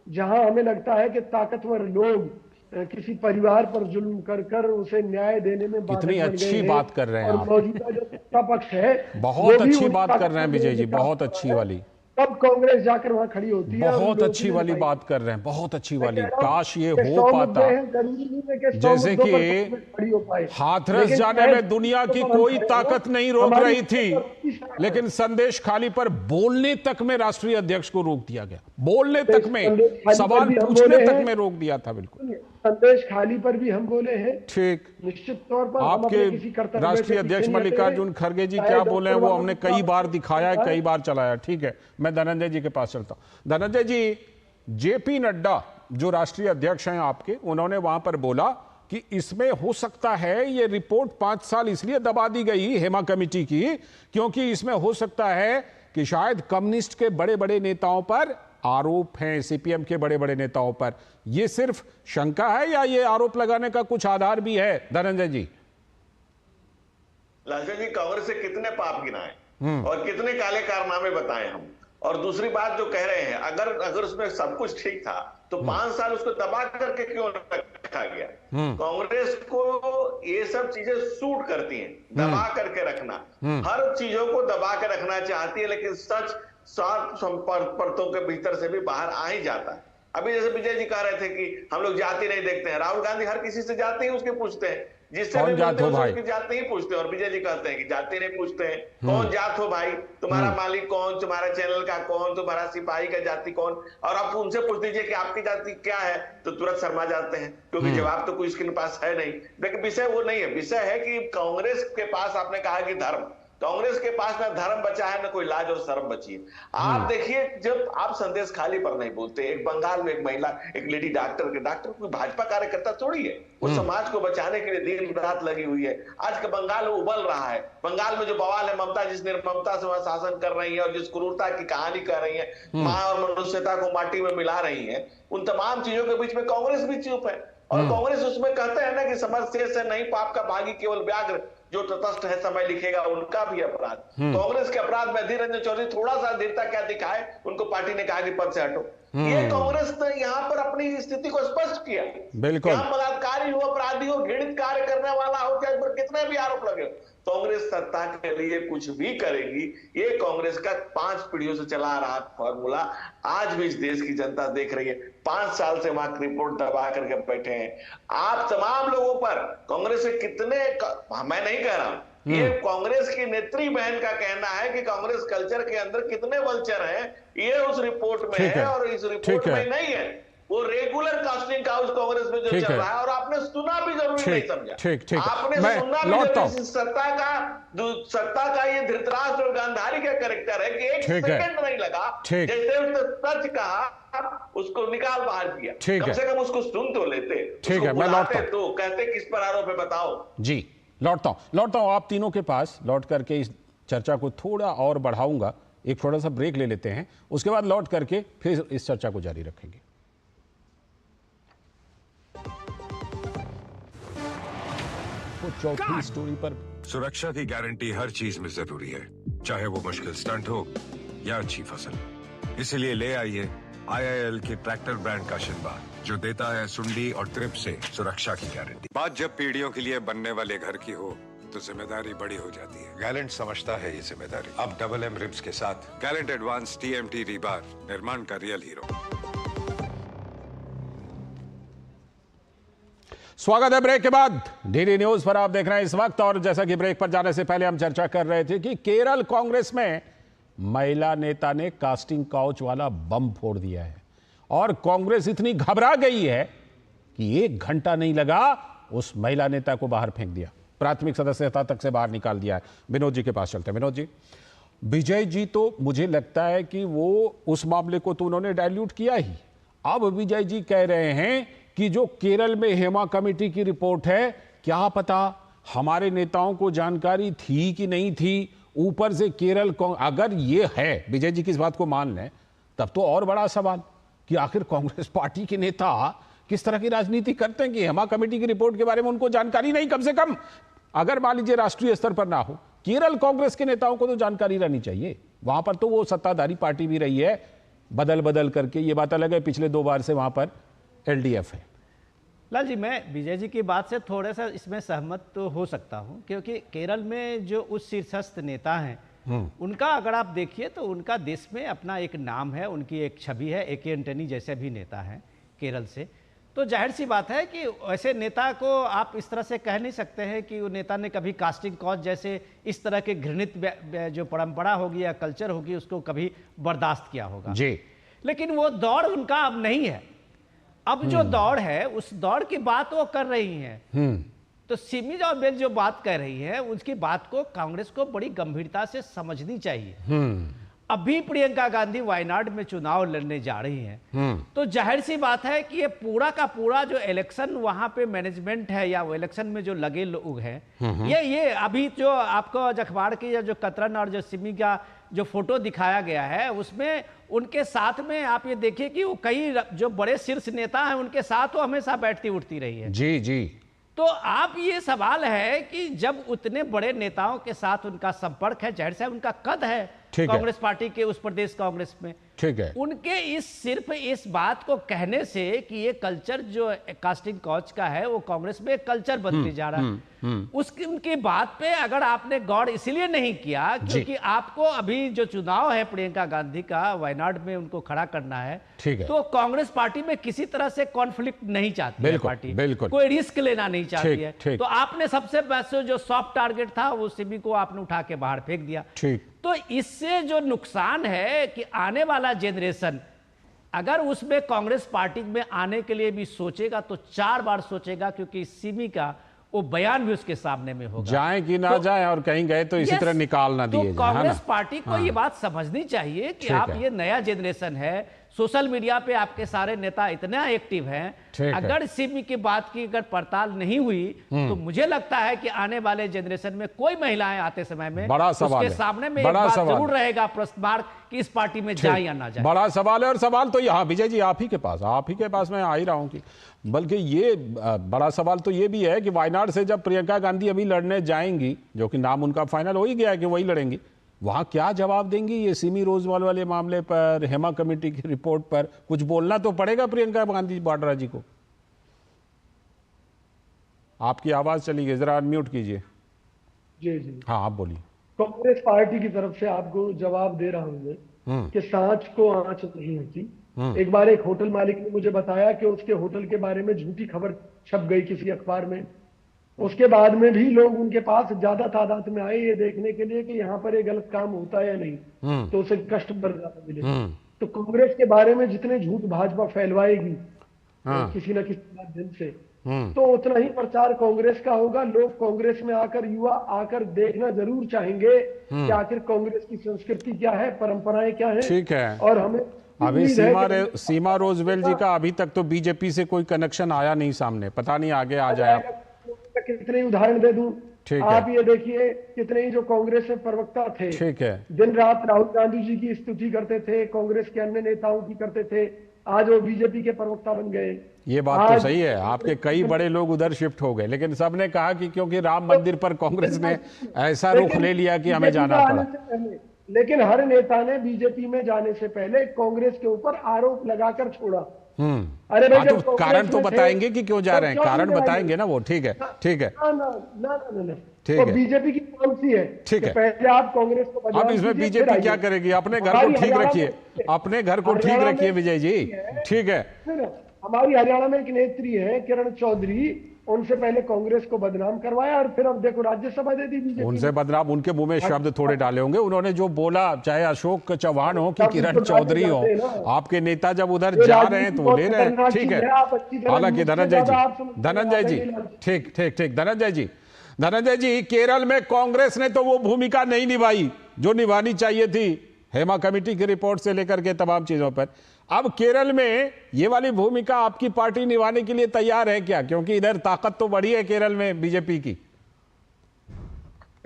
जहां हमें लगता है कि ताकतवर लोग किसी परिवार पर जुल्म कर कर उसे न्याय देने में कितनी अच्छी बात कर रहे हैं आप। मौजूदा जो सत्ता पक्ष है, बहुत अच्छी बात कर रहे हैं विजय जी, बहुत अच्छी वाली। तब कांग्रेस जाकर वहां खड़ी होती है। बहुत अच्छी वाली बात कर रहे हैं, बहुत अच्छी वाली। काश ये हो पाता, जैसे कि हाथरस जाने में दुनिया की कोई ताकत नहीं रोक रही थी, लेकिन संदेश खाली पर बोलने तक में राष्ट्रीय अध्यक्ष को रोक दिया गया। बोलने तक में, सवाल पूछने तक में रोक दिया था। बिल्कुल संदेश खाली पर भी हम बोले हैं। ठीक, निश्चित तौर पर आपके राष्ट्रीय अध्यक्ष मल्लिकार्जुन खड़गे जी क्या बोले हैं वो हमने कई बार दिखाया है, कई बार चलाया। ठीक है, मैं धनंजय जी के पास चलता हूं। धनंजय जी, जेपी नड्डा जो राष्ट्रीय अध्यक्ष हैं आपके, उन्होंने वहां पर बोला कि इसमें हो सकता है ये रिपोर्ट 5 साल इसलिए दबा दी गई हेमा कमेटी की, क्योंकि इसमें हो सकता है कि शायद कम्युनिस्ट के बड़े बड़े नेताओं पर आरोप हैं, सीपीएम के बड़े बड़े नेताओं पर। ये सिर्फ शंका है या ये आरोप लगाने का कुछ आधार भी है? धनंजय जी। लालचंद जी, कांग्रेस से कितने पाप गिनाए और कितने काले कारनामे बताए हम। और दूसरी बात जो कह रहे हैं, अगर उसमें सब कुछ ठीक था तो 5 साल उसको दबा करके क्यों रखा गया? कांग्रेस को ये सब चीजें सूट करती हैं, दबा करके रखना, हर चीजों को दबा के रखना चाहती है, लेकिन सच 7 परतों के भीतर से भी बाहर आ ही जाता है। अभी जैसे विजय जी कह रहे थे कि हम लोग जाति नहीं देखते हैं, राहुल गांधी हर किसी से जाति ही उसके पूछते हैं, जिससे भी मिलते हैं उसकी जाति ही पूछते हैं, और विजय जी कहते हैं कि जाति नहीं पूछते हैं। कौन जात हो भाई, तुम्हारा मालिक कौन, तुम्हारा चैनल का कौन, तुम्हारा सिपाही का जाति कौन, और आप उनसे पूछ दीजिए कि आपकी जाति क्या है तो तुरंत शर्मा जाते हैं, क्योंकि जवाब तो कोई इसके पास है नहीं। लेकिन विषय वो नहीं है, विषय है कि कांग्रेस के पास आपने कहा कि धर्म, कांग्रेस के पास ना धर्म बचा है, ना कोई लाज और शर्म बची है। आप देखिए, जब आप संदेश खाली पर नहीं बोलते, एक बंगाल में एक महिला, एक लेडी डॉक्टर कोई भाजपा कार्यकर्ता थोड़ी है, वो समाज को बचाने के लिए दिन रात लगी हुई है। आज का बंगाल उबल रहा है। बंगाल में जो बवाल है, ममता जिस निर्ममता से वहां शासन कर रही है और जिस क्रूरता की कहानी कह रही है, मां और मनुष्यता को माटी में मिला रही है, उन तमाम चीजों के बीच में कांग्रेस भी चुप है। और कांग्रेस उसमें कहते हैं ना कि समझ से नहीं, पाप का भागी केवल व्याघ्र, जो तटस्थ है समय लिखेगा, उनका भी अपराध। कांग्रेस के अपराध में अधीर रंजन चौधरी थोड़ा सा देरता क्या दिखाए, उनको पार्टी ने कहा कि पद से हटो। ये कांग्रेस ने यहाँ पर अपनी स्थिति को स्पष्ट किया। बिल्कुल, यहाँ बलात्कारी हो, अपराधी हो, घृणित कार्य करने वाला हो, चाहे पर कितने भी आरोप लगे, कांग्रेस सत्ता के लिए कुछ भी करेगी। ये कांग्रेस का 5 पीढ़ियों से चला रहा फॉर्मूला आज भी इस देश की जनता देख रही है। 5 साल से वहां की रिपोर्ट दबा करके बैठे हैं। आप तमाम लोगों पर कांग्रेस के कितने, मैं नहीं कह रहा हूं, ये कांग्रेस की नेत्री बहन का कहना है कि कांग्रेस कल्चर के अंदर कितने वल्चर हैं, ये उस रिपोर्ट में है और इस रिपोर्ट में नहीं है। वो रेगुलर कास्टिंग काउच कांग्रेस में जो चल रहा है, और आपने सुना भी जरूरी नहीं समझा। ठीक आपने सुनना भी जरूरी। सत्ता का ये धृतराष्ट्र और गांधारी का कैरेक्टर है कि एक सेकंड नहीं लगा, जैसे उसने सच कहा उसको निकाल बाहर किया। कम से कम उसको सुन तो लेते। ठीक है, मैं लौटता हूं। तो कहते किस पर आरोप है बताओ जी। लौटता हूं आप तीनों के पास, लौट करके इस चर्चा को थोड़ा और बढ़ाऊंगा। एक थोड़ा सा ब्रेक ले लेते हैं, उसके बाद लौट करके फिर इस चर्चा को जारी रखेंगे। तो चौथी स्टोरी पर सुरक्षा की गारंटी हर चीज में जरूरी है, चाहे वो मुश्किल स्टंट हो या अच्छी फसल। इसीलिए ले आइए IIL के ट्रैक्टर ब्रांड का शिनबार, जो देता है सुंडी और ट्रिप से सुरक्षा की गारंटी। बात जब पीढ़ियों के लिए बनने वाले घर की हो तो जिम्मेदारी बड़ी हो जाती है। गैलेंट समझता है ये जिम्मेदारी। अब डबल M रिब्स के साथ गैलेंट एडवांस TMT रीबार, निर्माण का रियल हीरो। स्वागत है ब्रेक के बाद। DD न्यूज पर आप देख रहे हैं इस वक्त, और जैसा कि ब्रेक पर जाने से पहले हम चर्चा कर रहे थे कि केरल कांग्रेस में महिला नेता ने कास्टिंग काउच वाला बम फोड़ दिया है, और कांग्रेस इतनी घबरा गई है कि 1 घंटा नहीं लगा उस महिला नेता को बाहर फेंक दिया, प्राथमिक सदस्यता तक से बाहर निकाल दिया है। विनोद जी के पास चलते हैं। विनोद जी, विजय जी तो मुझे लगता है कि वो उस मामले को तो उन्होंने डाइल्यूट किया ही। अब विजय जी कह रहे हैं कि जो केरल में हेमा कमेटी की रिपोर्ट है, क्या पता हमारे नेताओं को जानकारी थी कि नहीं थी, ऊपर से केरल को अगर ये है, विजय जी की इस बात को मान लें, तब तो और बड़ा सवाल कि आखिर कांग्रेस पार्टी के नेता किस तरह की राजनीति करते हैं कि हेमा कमेटी की रिपोर्ट के बारे में उनको जानकारी नहीं। कम से कम अगर मान लीजिए राष्ट्रीय स्तर पर ना हो, केरल कांग्रेस के नेताओं को तो जानकारी रहनी चाहिए। वहां पर तो वो सत्ताधारी पार्टी भी रही है, बदल बदल करके। ये बात अलग है, पिछले 2 बार से वहां पर LDF है। लाल जी, मैं विजय जी की बात से थोड़ा सा इसमें सहमत तो हो सकता हूं, क्योंकि केरल में जो उच्च शीर्षस्थ नेता हैं, उनका अगर आप देखिए तो उनका देश में अपना एक नाम है, उनकी एक छवि है। AK एंटनी जैसे भी नेता हैं केरल से, तो जाहिर सी बात है कि ऐसे नेता को आप इस तरह से कह नहीं सकते हैं कि वो नेता ने कभी कास्टिंग काउच जैसे इस तरह के घृणित जो परंपरा होगी या कल्चर होगी उसको कभी बर्दाश्त किया होगा जी। लेकिन वो दौर उनका अब नहीं है। अब जो दौड़ है, उस दौड़ की बात वो कर रही हैं। तो सिमी जोरबेल जो बात कह रही है, उसकी बात को कांग्रेस को बड़ी गंभीरता से समझनी चाहिए। अभी प्रियंका गांधी वायनाड में चुनाव लड़ने जा रही हैं, तो जाहिर सी बात है कि ये पूरा का पूरा जो इलेक्शन वहां पे मैनेजमेंट है या वो इलेक्शन में जो लगे लोग हैं, ये अभी जो आपको अखबार की जो कतरन और जो सिमी का जो फोटो दिखाया गया है, उसमें उनके साथ में आप ये देखिए कि वो कई जो बड़े शीर्ष नेता हैं उनके साथ वो हमेशा बैठती उठती रही है। जी जी। तो आप ये सवाल है कि जब उतने बड़े नेताओं के साथ उनका संपर्क है, जाहिर से उनका कद है कांग्रेस पार्टी के उस प्रदेश कांग्रेस में, ठीक है, उनके सिर्फ इस बात को कहने से कि ये कल्चर जो कास्टिंग काउच का है वो कांग्रेस में एक कल्चर बनते जा रहा है, उनकी बात पे अगर आपने गौर इसलिए नहीं किया क्योंकि आपको अभी जो चुनाव है प्रियंका गांधी का वायनाड में उनको खड़ा करना है, तो कांग्रेस पार्टी में किसी तरह से कॉन्फ्लिक्ट नहीं चाहती है पार्टी, कोई रिस्क लेना नहीं चाहती है। तो आपने सबसे पहले जो सॉफ्ट टारगेट था वो सिमी को आपने उठा के बाहर फेंक दिया। तो इससे जो नुकसान है कि आने वाला जेनरेशन अगर उसमें कांग्रेस पार्टी में आने के लिए भी सोचेगा तो 4 बार सोचेगा, क्योंकि सिमी का वो बयान भी उसके सामने में होगा, जाए कि ना जाए, और कहीं गए तो इसी तरह निकाल ना दिए। तो कांग्रेस पार्टी को ये बात समझनी चाहिए कि आप ये नया जेनरेशन है, सोशल मीडिया पे आपके सारे नेता इतना एक्टिव हैं, अगर सिमी की बात की अगर पड़ताल नहीं हुई तो मुझे लगता है कि आने वाले जनरेशन में कोई महिलाएं आते समय में बड़ा सवाल उसके सामने में एक बात जरूर रहेगा प्रश्न मार्क कि इस पार्टी में जाए या ना जाए। बड़ा सवाल है, और सवाल तो यहाँ विजय जी आप ही के पास मैं आ ही रहा हूँ कि बल्कि ये बड़ा सवाल तो ये भी है कि वायनाड से जब प्रियंका गांधी अभी लड़ने जाएंगी, जो कि नाम उनका फाइनल हो ही गया है कि वही लड़ेंगी, वहां क्या जवाब देंगी ये सिमी रोजवाल वाले मामले पर, हेमा कमेटी की रिपोर्ट पर? कुछ बोलना तो पड़ेगा प्रियंका गांधी वाड्रा जी को। आपकी आवाज चली गई, जरा अनम्यूट कीजिए। जी जी हाँ आप बोलिए। कांग्रेस पार्टी की तरफ से आपको जवाब दे रहा हूं मैं कि सांच को आंच नहीं होती। एक बार एक होटल मालिक ने मुझे बताया कि उसके होटल के बारे में झूठी खबर छप गई किसी अखबार में, उसके बाद में भी लोग उनके पास ज्यादा तादाद में आए ये देखने के लिए कि यहाँ पर ये गलत काम होता है या नहीं, तो उसे कष्ट बढ़ ज्यादा मिले। तो कांग्रेस के बारे में जितने झूठ भाजपा फैलवाएगी किसी न किसी माध्यम से, तो उतना ही प्रचार कांग्रेस का होगा। लोग कांग्रेस में आकर, युवा आकर देखना जरूर चाहेंगे कि आखिर कांग्रेस की संस्कृति क्या है, परंपराएं क्या है। ठीक है। और हमें अभी सीमा रोजबेल जी का अभी तक तो बीजेपी से कोई कनेक्शन आया नहीं सामने, पता नहीं आगे आ जाए। कितने उदाहरण दे दूं, आप ये देखिए कितने ही जो कांग्रेस में प्रवक्ता थे, ठीक है, दिन रात राहुल गांधी जी की स्तुति करते थे, कांग्रेस के अन्य नेताओं की करते थे, आज वो बीजेपी के प्रवक्ता बन गए। ये बात तो सही है, आपके कई बड़े लोग उधर शिफ्ट हो गए, लेकिन सबने कहा कि क्योंकि राम मंदिर पर कांग्रेस ने ऐसा रुख ले लिया कि हमें जाना पड़ा। लेकिन हर नेता ने बीजेपी में जाने से पहले कांग्रेस के ऊपर आरोप लगाकर छोड़ा। अरे भाई, तो कारण तो बताएंगे कि क्यों जा रहे हैं, कारण बताएंगे ना वो। ठीक है, ठीक है, ठीक है। बीजेपी की पॉलिसी है, ठीक है, पहले आप कांग्रेस को अब इसमें बीजेपी क्या करेगी? अपने घर को ठीक रखिए, अपने घर को ठीक रखिए विजय जी। ठीक है, हमारी हरियाणा में एक नेत्री है किरण चौधरी, उनसे पहले कांग्रेस को बदनाम करवाया और फिर अब देखो राज्यसभा दे दी बीजेपी। उनसे बदनाम, उनके मुंह में शब्द थोड़े डाले होंगे उन्होंने, जो बोला, चाहे अशोक चौहान हो कि किरण चौधरी हो, आपके नेता जब उधर जा रहे हैं तो वो ले रहे हैं। ठीक है, हालांकि धनंजय जी, ठीक ठीक ठीक, धनंजय जी, केरल में कांग्रेस ने तो वो भूमिका नहीं निभाई जो निभानी चाहिए थी, हेमा कमेटी की रिपोर्ट से लेकर के तमाम चीजों पर। अब केरल में ये वाली भूमिका आपकी पार्टी निभाने के लिए तैयार है क्या? क्योंकि इधर ताकत तो बढ़ी है केरल में बीजेपी की।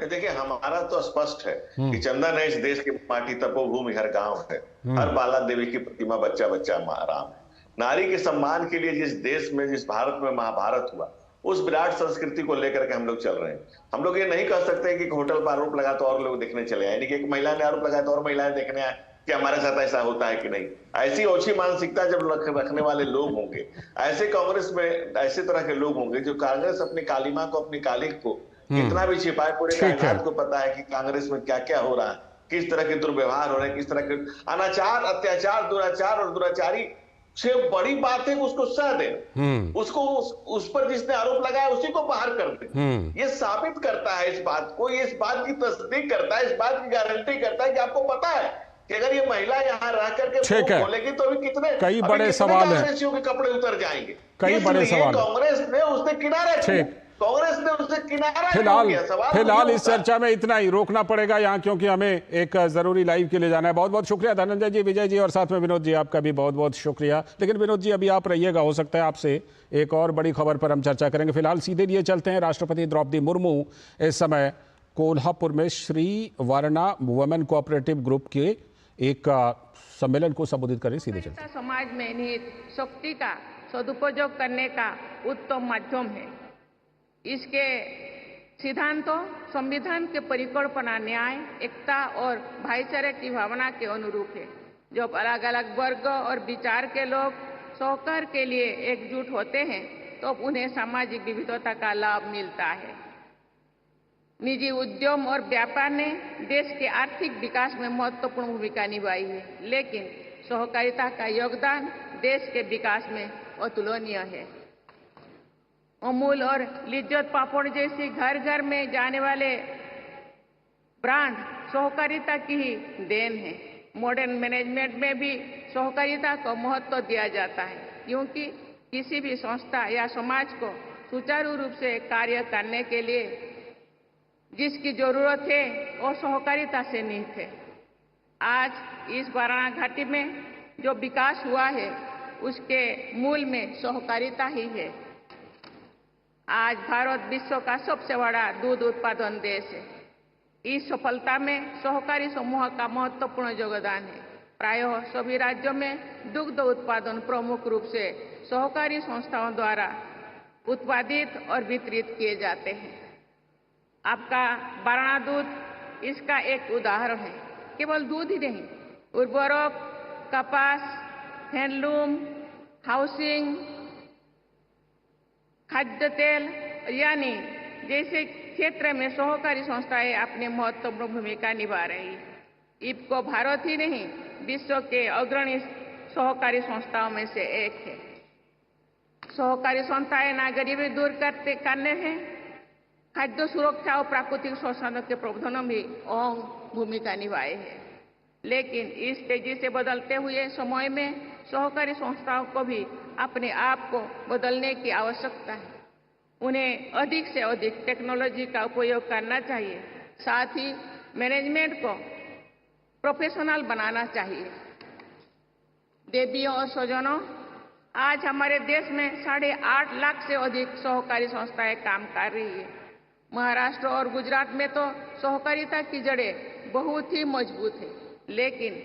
देखिए, हमारा तो स्पष्ट है कि चंदन है इस देश की माटी, तपोभूमि हर गांव है, हर बाला देवी की प्रतिमा, बच्चा बच्चा राम है। नारी के सम्मान के लिए जिस देश में, जिस भारत में महाभारत हुआ, उस विराट संस्कृति को लेकर के हम लोग चल रहे हैं। हम लोग ये नहीं कह सकते कि होटल पर आरोप लगा तो और लोग देखने चले आए, यानी कि एक महिला ने आरोप लगाया तो और महिलाएं देखने आए कि हमारे साथ ऐसा होता है कि नहीं। ऐसी ओछी मानसिकता जब रखने वाले लोग होंगे, ऐसे कांग्रेस में ऐसे तरह के लोग होंगे जो कांग्रेस अपनी कालीमा को, अपनी कालिक को कितना भी छिपाए, पूरे कायनात को पता है कि कांग्रेस में क्या क्या हो रहा है, किस तरह के दुर्व्यवहार हो रहे हैं, किस तरह के अनाचार, अत्याचार, दुराचार और दुराचारी से बड़ी बात है उसको सह दे, उसको उस पर जिसने आरोप लगाया उसी को बाहर कर दे। ये साबित करता है इस बात को, ये इस बात की तस्दीक करता है, इस बात की गारंटी करता है कि आपको पता है कि अगर ये महिला यहाँ रह करके बोलेगी तो अभी कितने कई बड़े सवाल हैं, कांग्रेसियों के कपड़े उतर जाएंगे। कई बड़े सवाल। कांग्रेस ने उससे किनारे, कांग्रेस ने उससे किनारा फिलहाल इस चर्चा में इतना ही, रोकना पड़ेगा यहाँ क्योंकि हमें एक जरूरी लाइव के लिए जाना है। बहुत बहुत शुक्रिया धनंजय जी, विजय जी और साथ में विनोद जी, आपका भी बहुत बहुत शुक्रिया। लेकिन विनोद जी अभी आप रहिएगा, हो सकता है आपसे एक और बड़ी खबर पर हम चर्चा करेंगे। फिलहाल सीधे लिए चलते हैं। राष्ट्रपति द्रौपदी मुर्मू इस समय कोल्हापुर में Shri Warna women cooperative group के एक सम्मेलन को संबोधित करें। सीधे चलते हैं। समाज में निहित शक्ति का सदुपयोग करने का उत्तम माध्यम है। इसके सिद्धांतों संविधान के परिकल्पना न्याय, एकता और भाईचारे की भावना के अनुरूप है। जब अलग अलग वर्ग और विचार के लोग सहकार के लिए एकजुट होते हैं तो उन्हें सामाजिक विविधता का लाभ मिलता है। निजी उद्यम और व्यापार ने देश के आर्थिक विकास में महत्वपूर्ण भूमिका निभाई है, लेकिन सहकारिता का योगदान देश के विकास में अतुलनीय है। अमूल और लिज्जत पापड़ जैसी घर घर में जाने वाले ब्रांड सहकारिता की ही देन है। मॉडर्न मैनेजमेंट में भी सहकारिता को महत्व दिया जाता है, क्योंकि किसी भी संस्था या समाज को सुचारू रूप से कार्य करने के लिए जिसकी जरूरत है वो सहकारिता से निहित है। आज इस वारणा घाटी में जो विकास हुआ है उसके मूल में सहकारिता ही है। आज भारत विश्व का सबसे बड़ा दूध उत्पादन देश है। इस सफलता में सहकारी समूह का महत्वपूर्ण योगदान है। प्रायः सभी राज्यों में दुग्ध उत्पादन प्रमुख रूप से सहकारी संस्थाओं द्वारा उत्पादित और वितरित किए जाते हैं। आपका वारणा दूध इसका एक उदाहरण है। केवल दूध ही नहीं, उर्वरक, कपास, हैंडलूम, हाउसिंग, खाद्य तेल यानी जैसे क्षेत्र में सहकारी संस्थाएं अपनी महत्वपूर्ण भूमिका निभा रही है। इफ्को भारत ही नहीं विश्व के अग्रणी सहकारी संस्थाओं में से एक है। सहकारी संस्थाएं न गरीबी दूर करने हैं, खाद्य सुरक्षा और प्राकृतिक संसाधनों के प्रबंधन में अहम भूमिका निभाए हैं। लेकिन इस तेजी से बदलते हुए समय में सहकारी संस्थाओं को भी अपने आप को बदलने की आवश्यकता है। उन्हें अधिक से अधिक टेक्नोलॉजी का उपयोग करना चाहिए। साथ ही मैनेजमेंट को प्रोफेशनल बनाना चाहिए। देवियों और स्वजनों, आज हमारे देश में 8.5 लाख से अधिक सहकारी संस्थाएं काम कर रही है। महाराष्ट्र और गुजरात में तो सहकारिता की जड़ें बहुत ही मजबूत है, लेकिन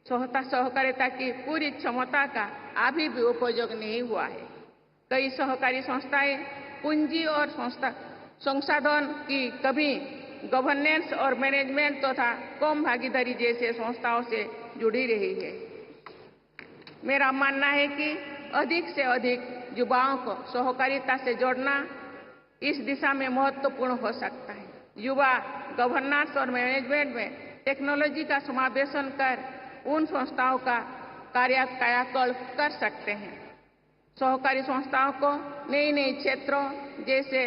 सहकारिता की पूरी क्षमता का अभी भी उपयोग नहीं हुआ है। कई सहकारी संस्थाएं पूंजी और संसाधन की कमी, गवर्नेंस और मैनेजमेंट तथा कम भागीदारी जैसे संस्थाओं से जुड़ी रही है। मेरा मानना है कि अधिक से अधिक युवाओं को सहकारिता से जोड़ना इस दिशा में महत्वपूर्ण हो सकता है। युवा गवर्नेंस और मैनेजमेंट में टेक्नोलॉजी का समावेशन कर उन संस्थाओं का कायाकल्प कर सकते हैं। सहकारी संस्थाओं को नई नई क्षेत्रों जैसे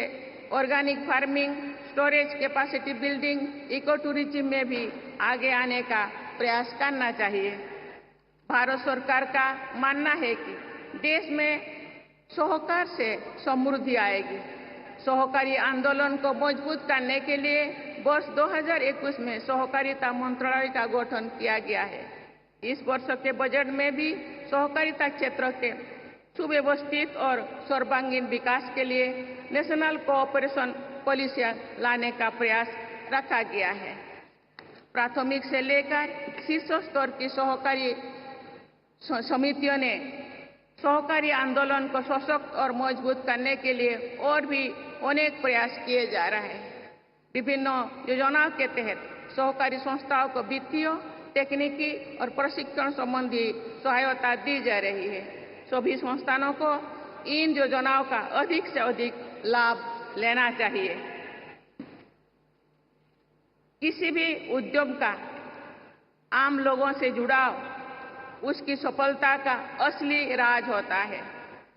organic farming, storage capacity building, eco tourism में भी आगे आने का प्रयास करना चाहिए। भारत सरकार का मानना है कि देश में सहकार से समृद्धि आएगी। सहकारी आंदोलन को मजबूत करने के लिए वर्ष 2021 में सहकारिता मंत्रालय का गठन किया गया है। इस वर्ष के बजट में भी सहकारिता क्षेत्र के सुव्यवस्थित और सर्वांगीण विकास के लिए नेशनल कोऑपरेशन पॉलिसी लाने का प्रयास रखा गया है। प्राथमिक से लेकर शीर्ष स्तर की सहकारी समितियों ने सहकारी आंदोलन को सशक्त और मजबूत करने के लिए और भी अनेक प्रयास किए जा रहे हैं। विभिन्न योजनाओं के तहत सहकारी संस्थाओं को वित्तीय, तकनीकी और प्रशिक्षण संबंधी सहायता दी जा रही है। सभी संस्थानों को इन योजनाओं का अधिक से अधिक लाभ लेना चाहिए। किसी भी उद्योग का आम लोगों से जुड़ाव उसकी सफलता का असली राज होता है।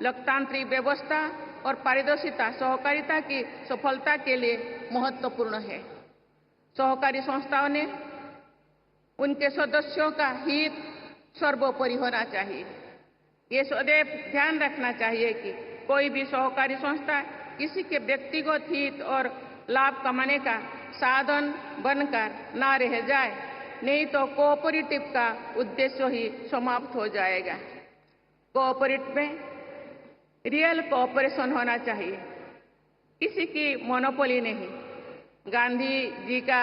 लोकतांत्रिक व्यवस्था और पारदर्शिता सहकारिता की सफलता के लिए महत्वपूर्ण है। सहकारी संस्थाओं ने उनके सदस्यों का हित सर्वोपरि होना चाहिए। ये सदैव ध्यान रखना चाहिए कि कोई भी सहकारी संस्था किसी के व्यक्तिगत हित और लाभ कमाने का साधन बनकर न रह जाए, नहीं तो कोऑपरेटिव का उद्देश्य ही समाप्त हो जाएगा। कोऑपरेटिव में रियल कोऑपरेशन होना चाहिए, किसी की मोनोपोली नहीं। गांधी जी का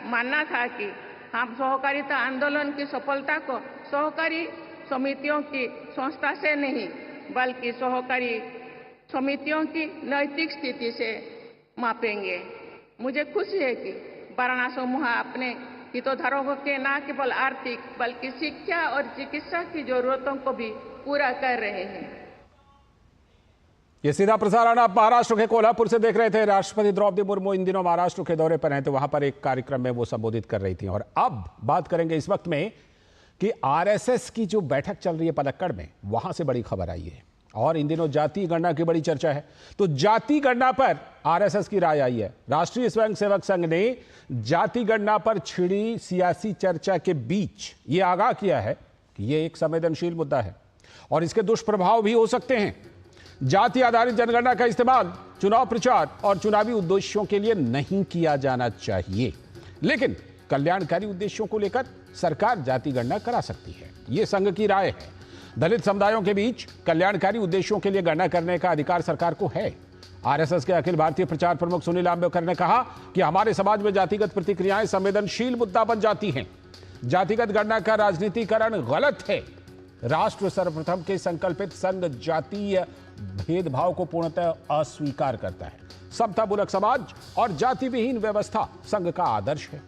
मानना था कि हम सहकारिता आंदोलन की सफलता को सहकारी समितियों की संस्था से नहीं, बल्कि सहकारी समितियों की नैतिक स्थिति से मापेंगे। मुझे खुशी है कि वाराणा समूह अपने हितधारकों के न केवल आर्थिक बल्कि शिक्षा और चिकित्सा की जरूरतों को भी पूरा कर रहे हैं। ये सीधा प्रसारण आप महाराष्ट्र के कोल्हापुर से देख रहे थे। राष्ट्रपति द्रौपदी मुर्मू इन दिनों महाराष्ट्र के दौरे पर हैं, तो वहां पर एक कार्यक्रम में वो संबोधित कर रही थी। और अब बात करेंगे इस वक्त में कि आरएसएस की जो बैठक चल रही है पलक्कड़ में, वहां से बड़ी खबर आई है। और इन दिनों जाति गणना की बड़ी चर्चा है, तो जाति गणना पर आरएसएस की राय आई है। राष्ट्रीय स्वयंसेवक संघ ने जाति गणना पर छिड़ी सियासी चर्चा के बीच ये आगाह किया है कि ये एक संवेदनशील मुद्दा है और इसके दुष्प्रभाव भी हो सकते हैं। जाति आधारित जनगणना का इस्तेमाल चुनाव प्रचार और चुनावी उद्देश्यों के लिए नहीं किया जाना चाहिए, लेकिन कल्याणकारी उद्देश्यों को लेकर सरकार जाति गणना करा सकती है, ये संघ की राय है। दलित समुदायों के बीच कल्याणकारी उद्देश्यों के लिए गणना करने का अधिकार सरकार को है। आरएसएस के अखिल भारतीय प्रचार प्रमुख सुनील आंबेडकर ने कहा कि हमारे समाज में जातिगत प्रतिक्रियाएं संवेदनशील मुद्दा बन जाती हैं। जातिगत गणना का राजनीतिकरण गलत है। राष्ट्र सर्वप्रथम के संकल्पित संघ जातीय भेदभाव को पूर्णतः अस्वीकार करता है। समता मूलक समाज और जाति विहीन व्यवस्था संघ का आदर्श है।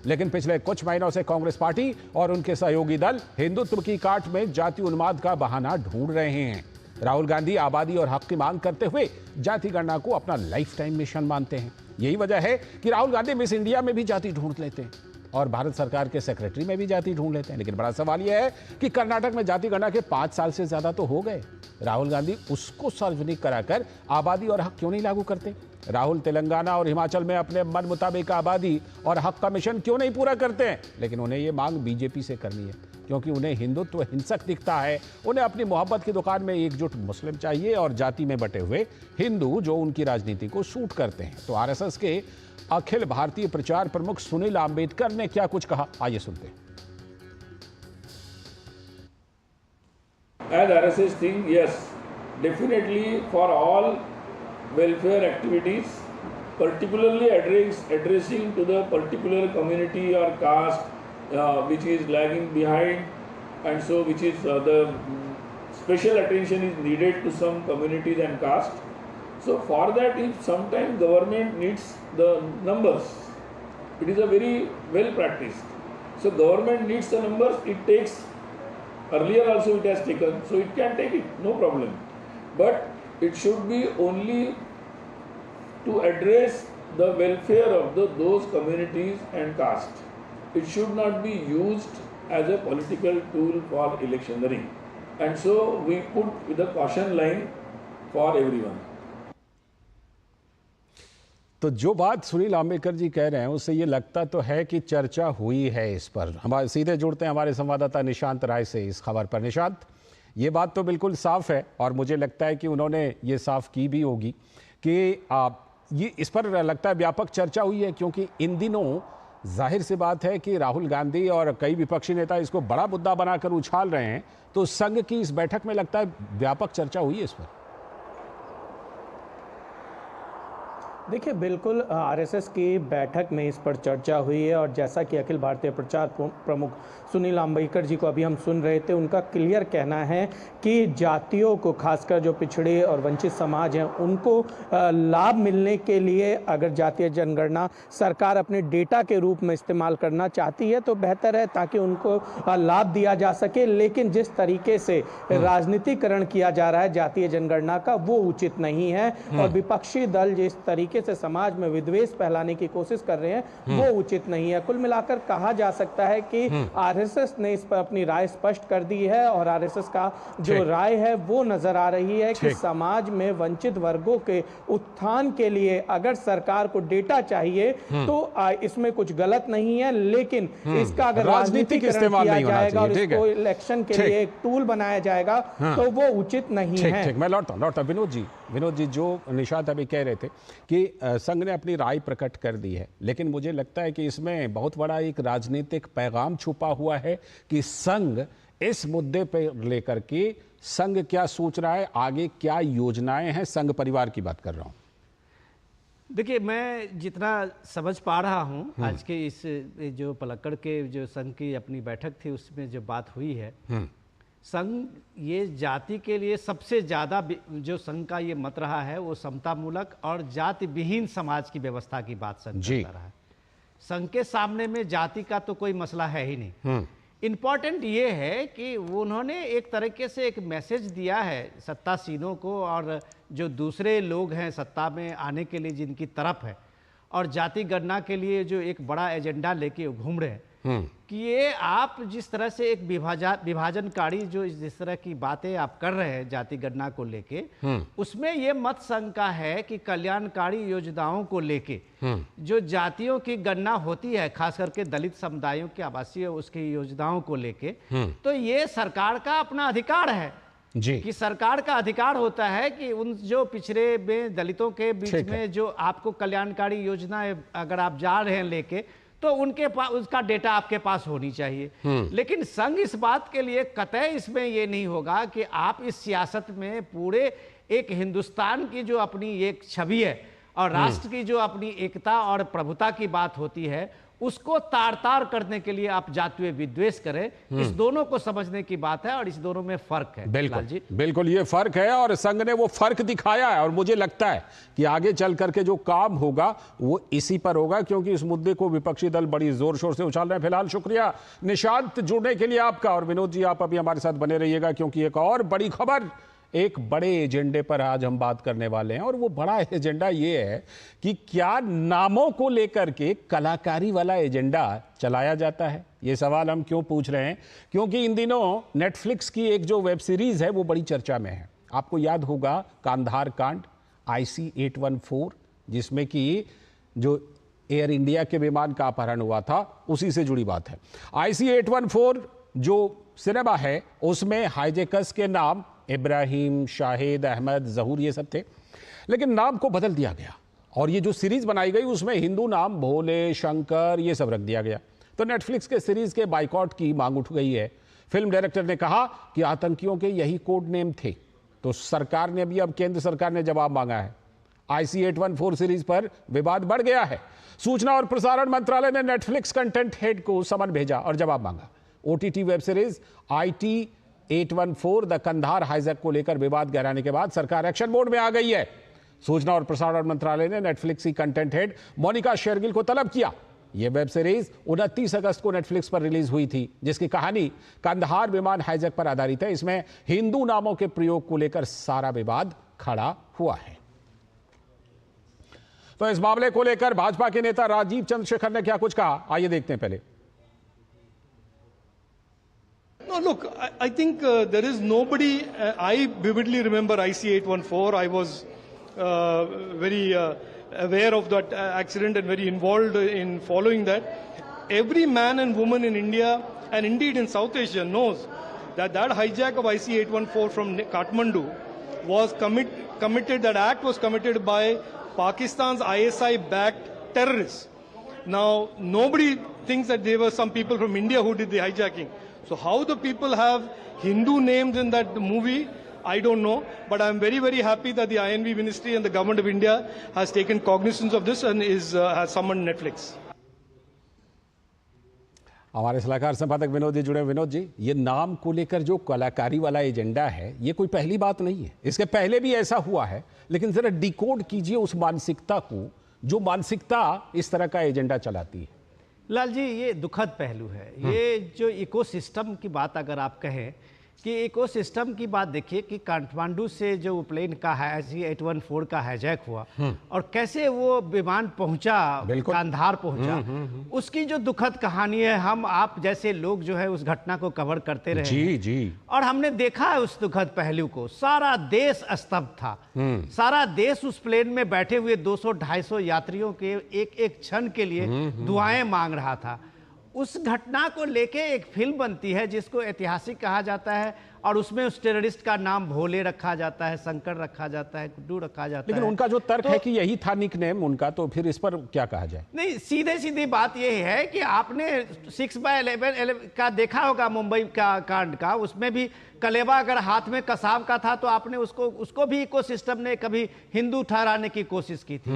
लेकिन पिछले कुछ महीनों से कांग्रेस पार्टी और उनके सहयोगी दल हिंदुत्व की काट में जाति उन्माद का बहाना ढूंढ रहे हैं। राहुल गांधी आबादी और हक की मांग करते हुए जाति गणना को अपना लाइफ टाइम मिशन मानते हैं। यही वजह है कि राहुल गांधी मिस इंडिया में भी जाति ढूंढ लेते हैं और भारत सरकार के सेक्रेटरी में भी जाति ढूंढ लेते हैं। लेकिन बड़ा सवाल यह है कि कर्नाटक में जाति गणना के 5 साल से ज्यादा तो हो गए, राहुल गांधी उसको सार्वजनिक कराकर आबादी और हक क्यों नहीं लागू करते? राहुल तेलंगाना और हिमाचल में अपने मन मुताबिक आबादी और हक का मिशन क्यों नहीं पूरा करते हैं? लेकिन उन्हें ये मांग बीजेपी से करनी है। क्योंकि उन्हें हिंदुत्व हिंसक दिखता है। उन्हें अपनी मोहब्बत की दुकान में एकजुट मुस्लिम चाहिए और जाति में बटे हुए हिंदू जो उनकी राजनीति को सूट करते हैं। तो आरएसएस के अखिल भारतीय प्रचार प्रमुख सुनील आंबेडकर ने क्या कुछ कहा, आइए सुनते हैं। As RSS think, yes, definitely for all welfare activities, particularly addressing to the particular community or caste which is lagging behind, and so which is the special attention is needed to some communities and caste. So for that, if sometimes government needs the numbers, it is a very well practiced. So government needs the numbers, it takes. Earlier also it has taken, so it can take it, no problem. But it should be only to address the welfare of those communities and caste. It should not be used as a political tool for electioneering. And so we put the caution line for everyone. तो जो बात सुनील आंबेडकर जी कह रहे हैं उससे ये लगता तो है कि चर्चा हुई है इस पर। हमारे सीधे जुड़ते हैं हमारे संवाददाता निशांत राय से इस खबर पर। निशांत, ये बात तो बिल्कुल साफ है और मुझे लगता है कि उन्होंने ये साफ की भी होगी कि ये इस पर लगता है व्यापक चर्चा हुई है, क्योंकि इन दिनों जाहिर सी बात है कि राहुल गांधी और कई विपक्षी नेता इसको बड़ा मुद्दा बनाकर उछाल रहे हैं। तो संघ की इस बैठक में लगता है व्यापक चर्चा हुई है इस पर। देखिए, बिल्कुल आरएसएस की बैठक में इस पर चर्चा हुई है और जैसा कि अखिल भारतीय प्रचार प्रमुख सुनील आंबेडकर जी को अभी हम सुन रहे थे, उनका क्लियर कहना है कि जातियों को, खासकर जो पिछड़े और वंचित समाज हैं, उनको लाभ मिलने के लिए अगर जातीय जनगणना सरकार अपने डेटा के रूप में इस्तेमाल करना चाहती है तो बेहतर है, ताकि उनको लाभ दिया जा सके। लेकिन जिस तरीके से राजनीतिकरण किया जा रहा है जातीय जनगणना का, वो उचित नहीं है और विपक्षी दल जिस तरीके से समाज में विद्वेष फैलाने की कोशिश कर रहे हैं वो उचित नहीं है। कुल मिलाकर कहा जा सकता है कि आरएसएस ने इस पर अपनी राय स्पष्ट कर दी है और आरएसएस का जो राय है वो नजर आ रही है कि समाज में वंचित वर्गों के उत्थान के लिए अगर सरकार को डेटा चाहिए तो इसमें कुछ गलत नहीं है, लेकिन इसका अगर राजनीतिकरण किया जाएगा और इसको इलेक्शन के लिए एक टूल बनाया जाएगा तो वो उचित नहीं है। मैं लौटता विनोद जी जो निशांत अभी कह रहे थे कि संघ ने अपनी राय प्रकट कर दी है, लेकिन मुझे लगता है कि इसमें बहुत बड़ा एक राजनीतिक पैगाम छुपा हुआ है कि संघ इस मुद्दे पर लेकर के संघ क्या सोच रहा है, आगे क्या योजनाएं हैं। संघ परिवार की बात कर रहा हूं। देखिए, मैं जितना समझ पा रहा हूं आज के इस जो पलक्कड़ के जो संघ की अपनी बैठक थी उसमें जो बात हुई है, संघ ये जाति के लिए सबसे ज़्यादा जो संघ का ये मत रहा है वो समतामूलक और जाति विहीन समाज की व्यवस्था की बात संघ करता रहा है। संघ के सामने में जाति का तो कोई मसला है ही नहीं। इम्पॉर्टेंट ये है कि उन्होंने एक तरीके से एक मैसेज दिया है सत्तासीनों को और जो दूसरे लोग हैं सत्ता में आने के लिए जिनकी तरफ है और जाति गणना के लिए जो एक बड़ा एजेंडा लेके घूम रहे हैं कि ये आप जिस तरह से एक विभाजनकारी जो जिस तरह की बातें आप कर रहे हैं जाति गणना को लेके, उसमें ये मत शंका है कि कल्याणकारी योजनाओं को लेके जो जातियों की गणना होती है, खास करके दलित समुदायों के आवासीय उसकी योजनाओं को लेके, तो ये सरकार का अपना अधिकार है जी, कि सरकार का अधिकार होता है कि उन जो पिछड़े में दलितों के बीच में जो आपको कल्याणकारी योजना अगर आप जा रहे हैं लेके, तो उनके पास उसका डेटा आपके पास होनी चाहिए। लेकिन संघ इस बात के लिए कतई इसमें ये नहीं होगा कि आप इस सियासत में पूरे एक हिंदुस्तान की जो अपनी एक छवि है और राष्ट्र की जो अपनी एकता और प्रभुता की बात होती है उसको तार-तार करने के लिए आप जातीय विद्वेष करें। इस दोनों को समझने की बात है और इस दोनों में फर्क है। बिल्कुल ये फर्क है और संघ ने वो फर्क दिखाया है और मुझे लगता है कि आगे चल करके जो काम होगा वो इसी पर होगा, क्योंकि इस मुद्दे को विपक्षी दल बड़ी जोर शोर से उछाल रहे हैं। फिलहाल शुक्रिया निशांत जुड़ने के लिए आपका, और विनोद जी आप अभी हमारे साथ बने रहिएगा क्योंकि एक और बड़ी खबर, एक बड़े एजेंडे पर आज हम बात करने वाले हैं और वो बड़ा एजेंडा ये है कि क्या नामों को लेकर के कलाकारी वाला एजेंडा चलाया जाता है। ये सवाल हम क्यों पूछ रहे हैं, क्योंकि इन दिनों नेटफ्लिक्स की एक जो वेब सीरीज है वो बड़ी चर्चा में है। आपको याद होगा कांधार कांड, IC-814, जिसमें कि जो एयर इंडिया के विमान का अपहरण हुआ था उसी से जुड़ी बात है। IC-814 जो सिनेमा है उसमें हाईजैकर्स के नाम इब्राहिम, शाहिद, अहमद, जहूर ये सब थे, लेकिन नाम को बदल दिया गया और ये जो सीरीज बनाई गई उसमें हिंदू नाम भोले, शंकर ये सब रख दिया गया। तो नेटफ्लिक्स के सीरीज के बाइकआउट की मांग उठ गई है। फिल्म डायरेक्टर ने कहा कि आतंकियों के यही कोड नेम थे। तो सरकार ने भी, अब केंद्र सरकार ने जवाब मांगा है। IC-814 सीरीज पर विवाद बढ़ गया है। सूचना और प्रसारण मंत्रालय ने नेटफ्लिक्स कंटेंट हेड को समन भेजा और जवाब मांगा। OTT web series IT-814 the Kandahar hijack को लेकर विवाद गहराने के बाद सरकार एक्शन मोड में आ गई है। सूचना और प्रसारण मंत्रालय ने नेटफ्लिक्स की कंटेंट हेड मोनिका शेरगिल को तलब किया। यह वेब सीरीज 29 अगस्त को नेटफ्लिक्स पर रिलीज हुई थी, जिसकी कहानी कंधार विमान हाईजैक पर आधारित है। इसमें हिंदू नामों के प्रयोग को लेकर सारा विवाद खड़ा हुआ है। तो इस मामले को लेकर भाजपा के नेता राजीव चंद्रशेखर ने क्या कुछ कहा, आइए देखते हैं पहले। No, look, I think there is nobody. I vividly remember IC-814. I was very aware of that accident and very involved in following that. Every man and woman in India and indeed in South Asia knows that that hijack of IC-814 from Kathmandu was committed. That act was committed by Pakistan's ISI-backed terrorists. Now, nobody thinks that there were some people from India who did the hijacking. So how the people have Hindu names in that movie, I don't know. But I'm very, very happy that the INV Ministry and the Government of India has taken cognizance of this and has summoned Netflix. हमारे सलाहकार संपादक विनोद जी जुड़े। विनोद जी, ये नाम को लेकर जो कलाकारी वाला एजेंडा है, ये कोई पहली बात नहीं है। इसके पहले भी ऐसा हुआ है, लेकिन जरा डिकोड कीजिए उस मानसिकता को, जो मानसिकता इस तरह का एजेंडा चलाती है। लाल जी, ये दुखद पहलू है। ये जो इकोसिस्टम की बात अगर आप कहें कि इकोसिस्टम की बात देखिए कि काठमांडू से जो प्लेन का IC-814 का हाईजैक हुआ और कैसे वो विमान पहुंचा, कंधार पहुंचा, उसकी जो दुखद कहानी है, हम आप जैसे लोग जो है उस घटना को कवर करते रहे। जी जी। और हमने देखा है उस दुखद पहलू को। सारा देश स्तब्ध था। सारा देश उस प्लेन में बैठे हुए 200-250 यात्रियों के एक एक क्षण के लिए दुआएं मांग रहा था। उस घटना को लेके एक फिल्म बनती है जिसको ऐतिहासिक कहा जाता है और उसमें उस टेररिस्ट का नाम भोले रखा जाता है, शंकर रखा जाता है, गुड्डू रखा जाता है। लेकिन उनका जो तर्क है कि यही था निकनेम उनका, तो फिर इस पर क्या कहा जाए? नहीं, सीधे सीधी बात यह है कि आपने 6/11 का देखा होगा, मुंबई का कांड का। उसमें भी कलेवा अगर हाथ में कसाब का था तो आपने उसको भी इकोसिस्टम ने कभी हिंदू ठहराने की कोशिश की थी।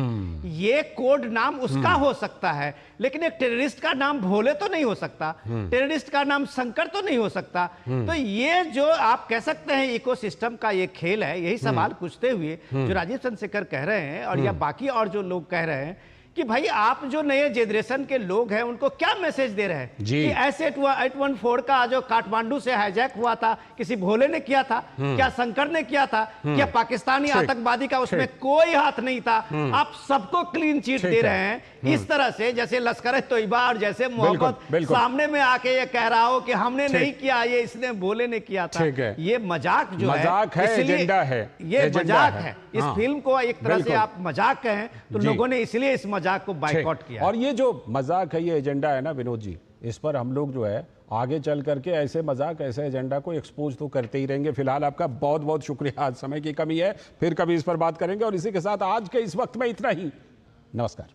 ये कोड नाम उसका हो सकता है, लेकिन एक टेररिस्ट का नाम भोले तो नहीं हो सकता, टेररिस्ट का नाम शंकर तो नहीं हो सकता। तो ये जो आप कह सकते हैं इकोसिस्टम का ये खेल है। यही सवाल पूछते हुए जो राजीव चंद्रशेखर कह रहे हैं और या बाकी और जो लोग कह रहे हैं कि भाई आप जो नए जनरेशन के लोग हैं उनको क्या मैसेज दे रहे हैं कि IC-814 का जो काठमांडू से हाईजैक हुआ था किसी भोले ने किया था, क्या शंकर ने किया था, क्या पाकिस्तानी आतंकवादी का उसमें कोई हाथ नहीं था। आप सबको क्लीन चिट दे रहे हैं इस तरह से, जैसे लश्कर-ए-तोयबा और जैसे मोहम्मद सामने में आके ये कह रहा हो कि हमने नहीं किया, ये इसने भोले ने किया था। ये मजाक जो है, एजेंडा है, ये मजाक है। इस फिल्म को एक तरह से आप मजाक कहें तो लोगों ने इसलिए इस मजाक को बाइकआउट किया। और ये जो मजाक है, ये एजेंडा है ना विनोद जी, इस पर हम लोग जो है आगे चल करके ऐसे मजाक, ऐसे एजेंडा को एक्सपोज तो करते ही रहेंगे। फिलहाल आपका बहुत बहुत शुक्रिया। आज समय की कमी है, फिर कभी इस पर बात करेंगे। और इसी के साथ आज के इस वक्त में इतना ही। नमस्कार।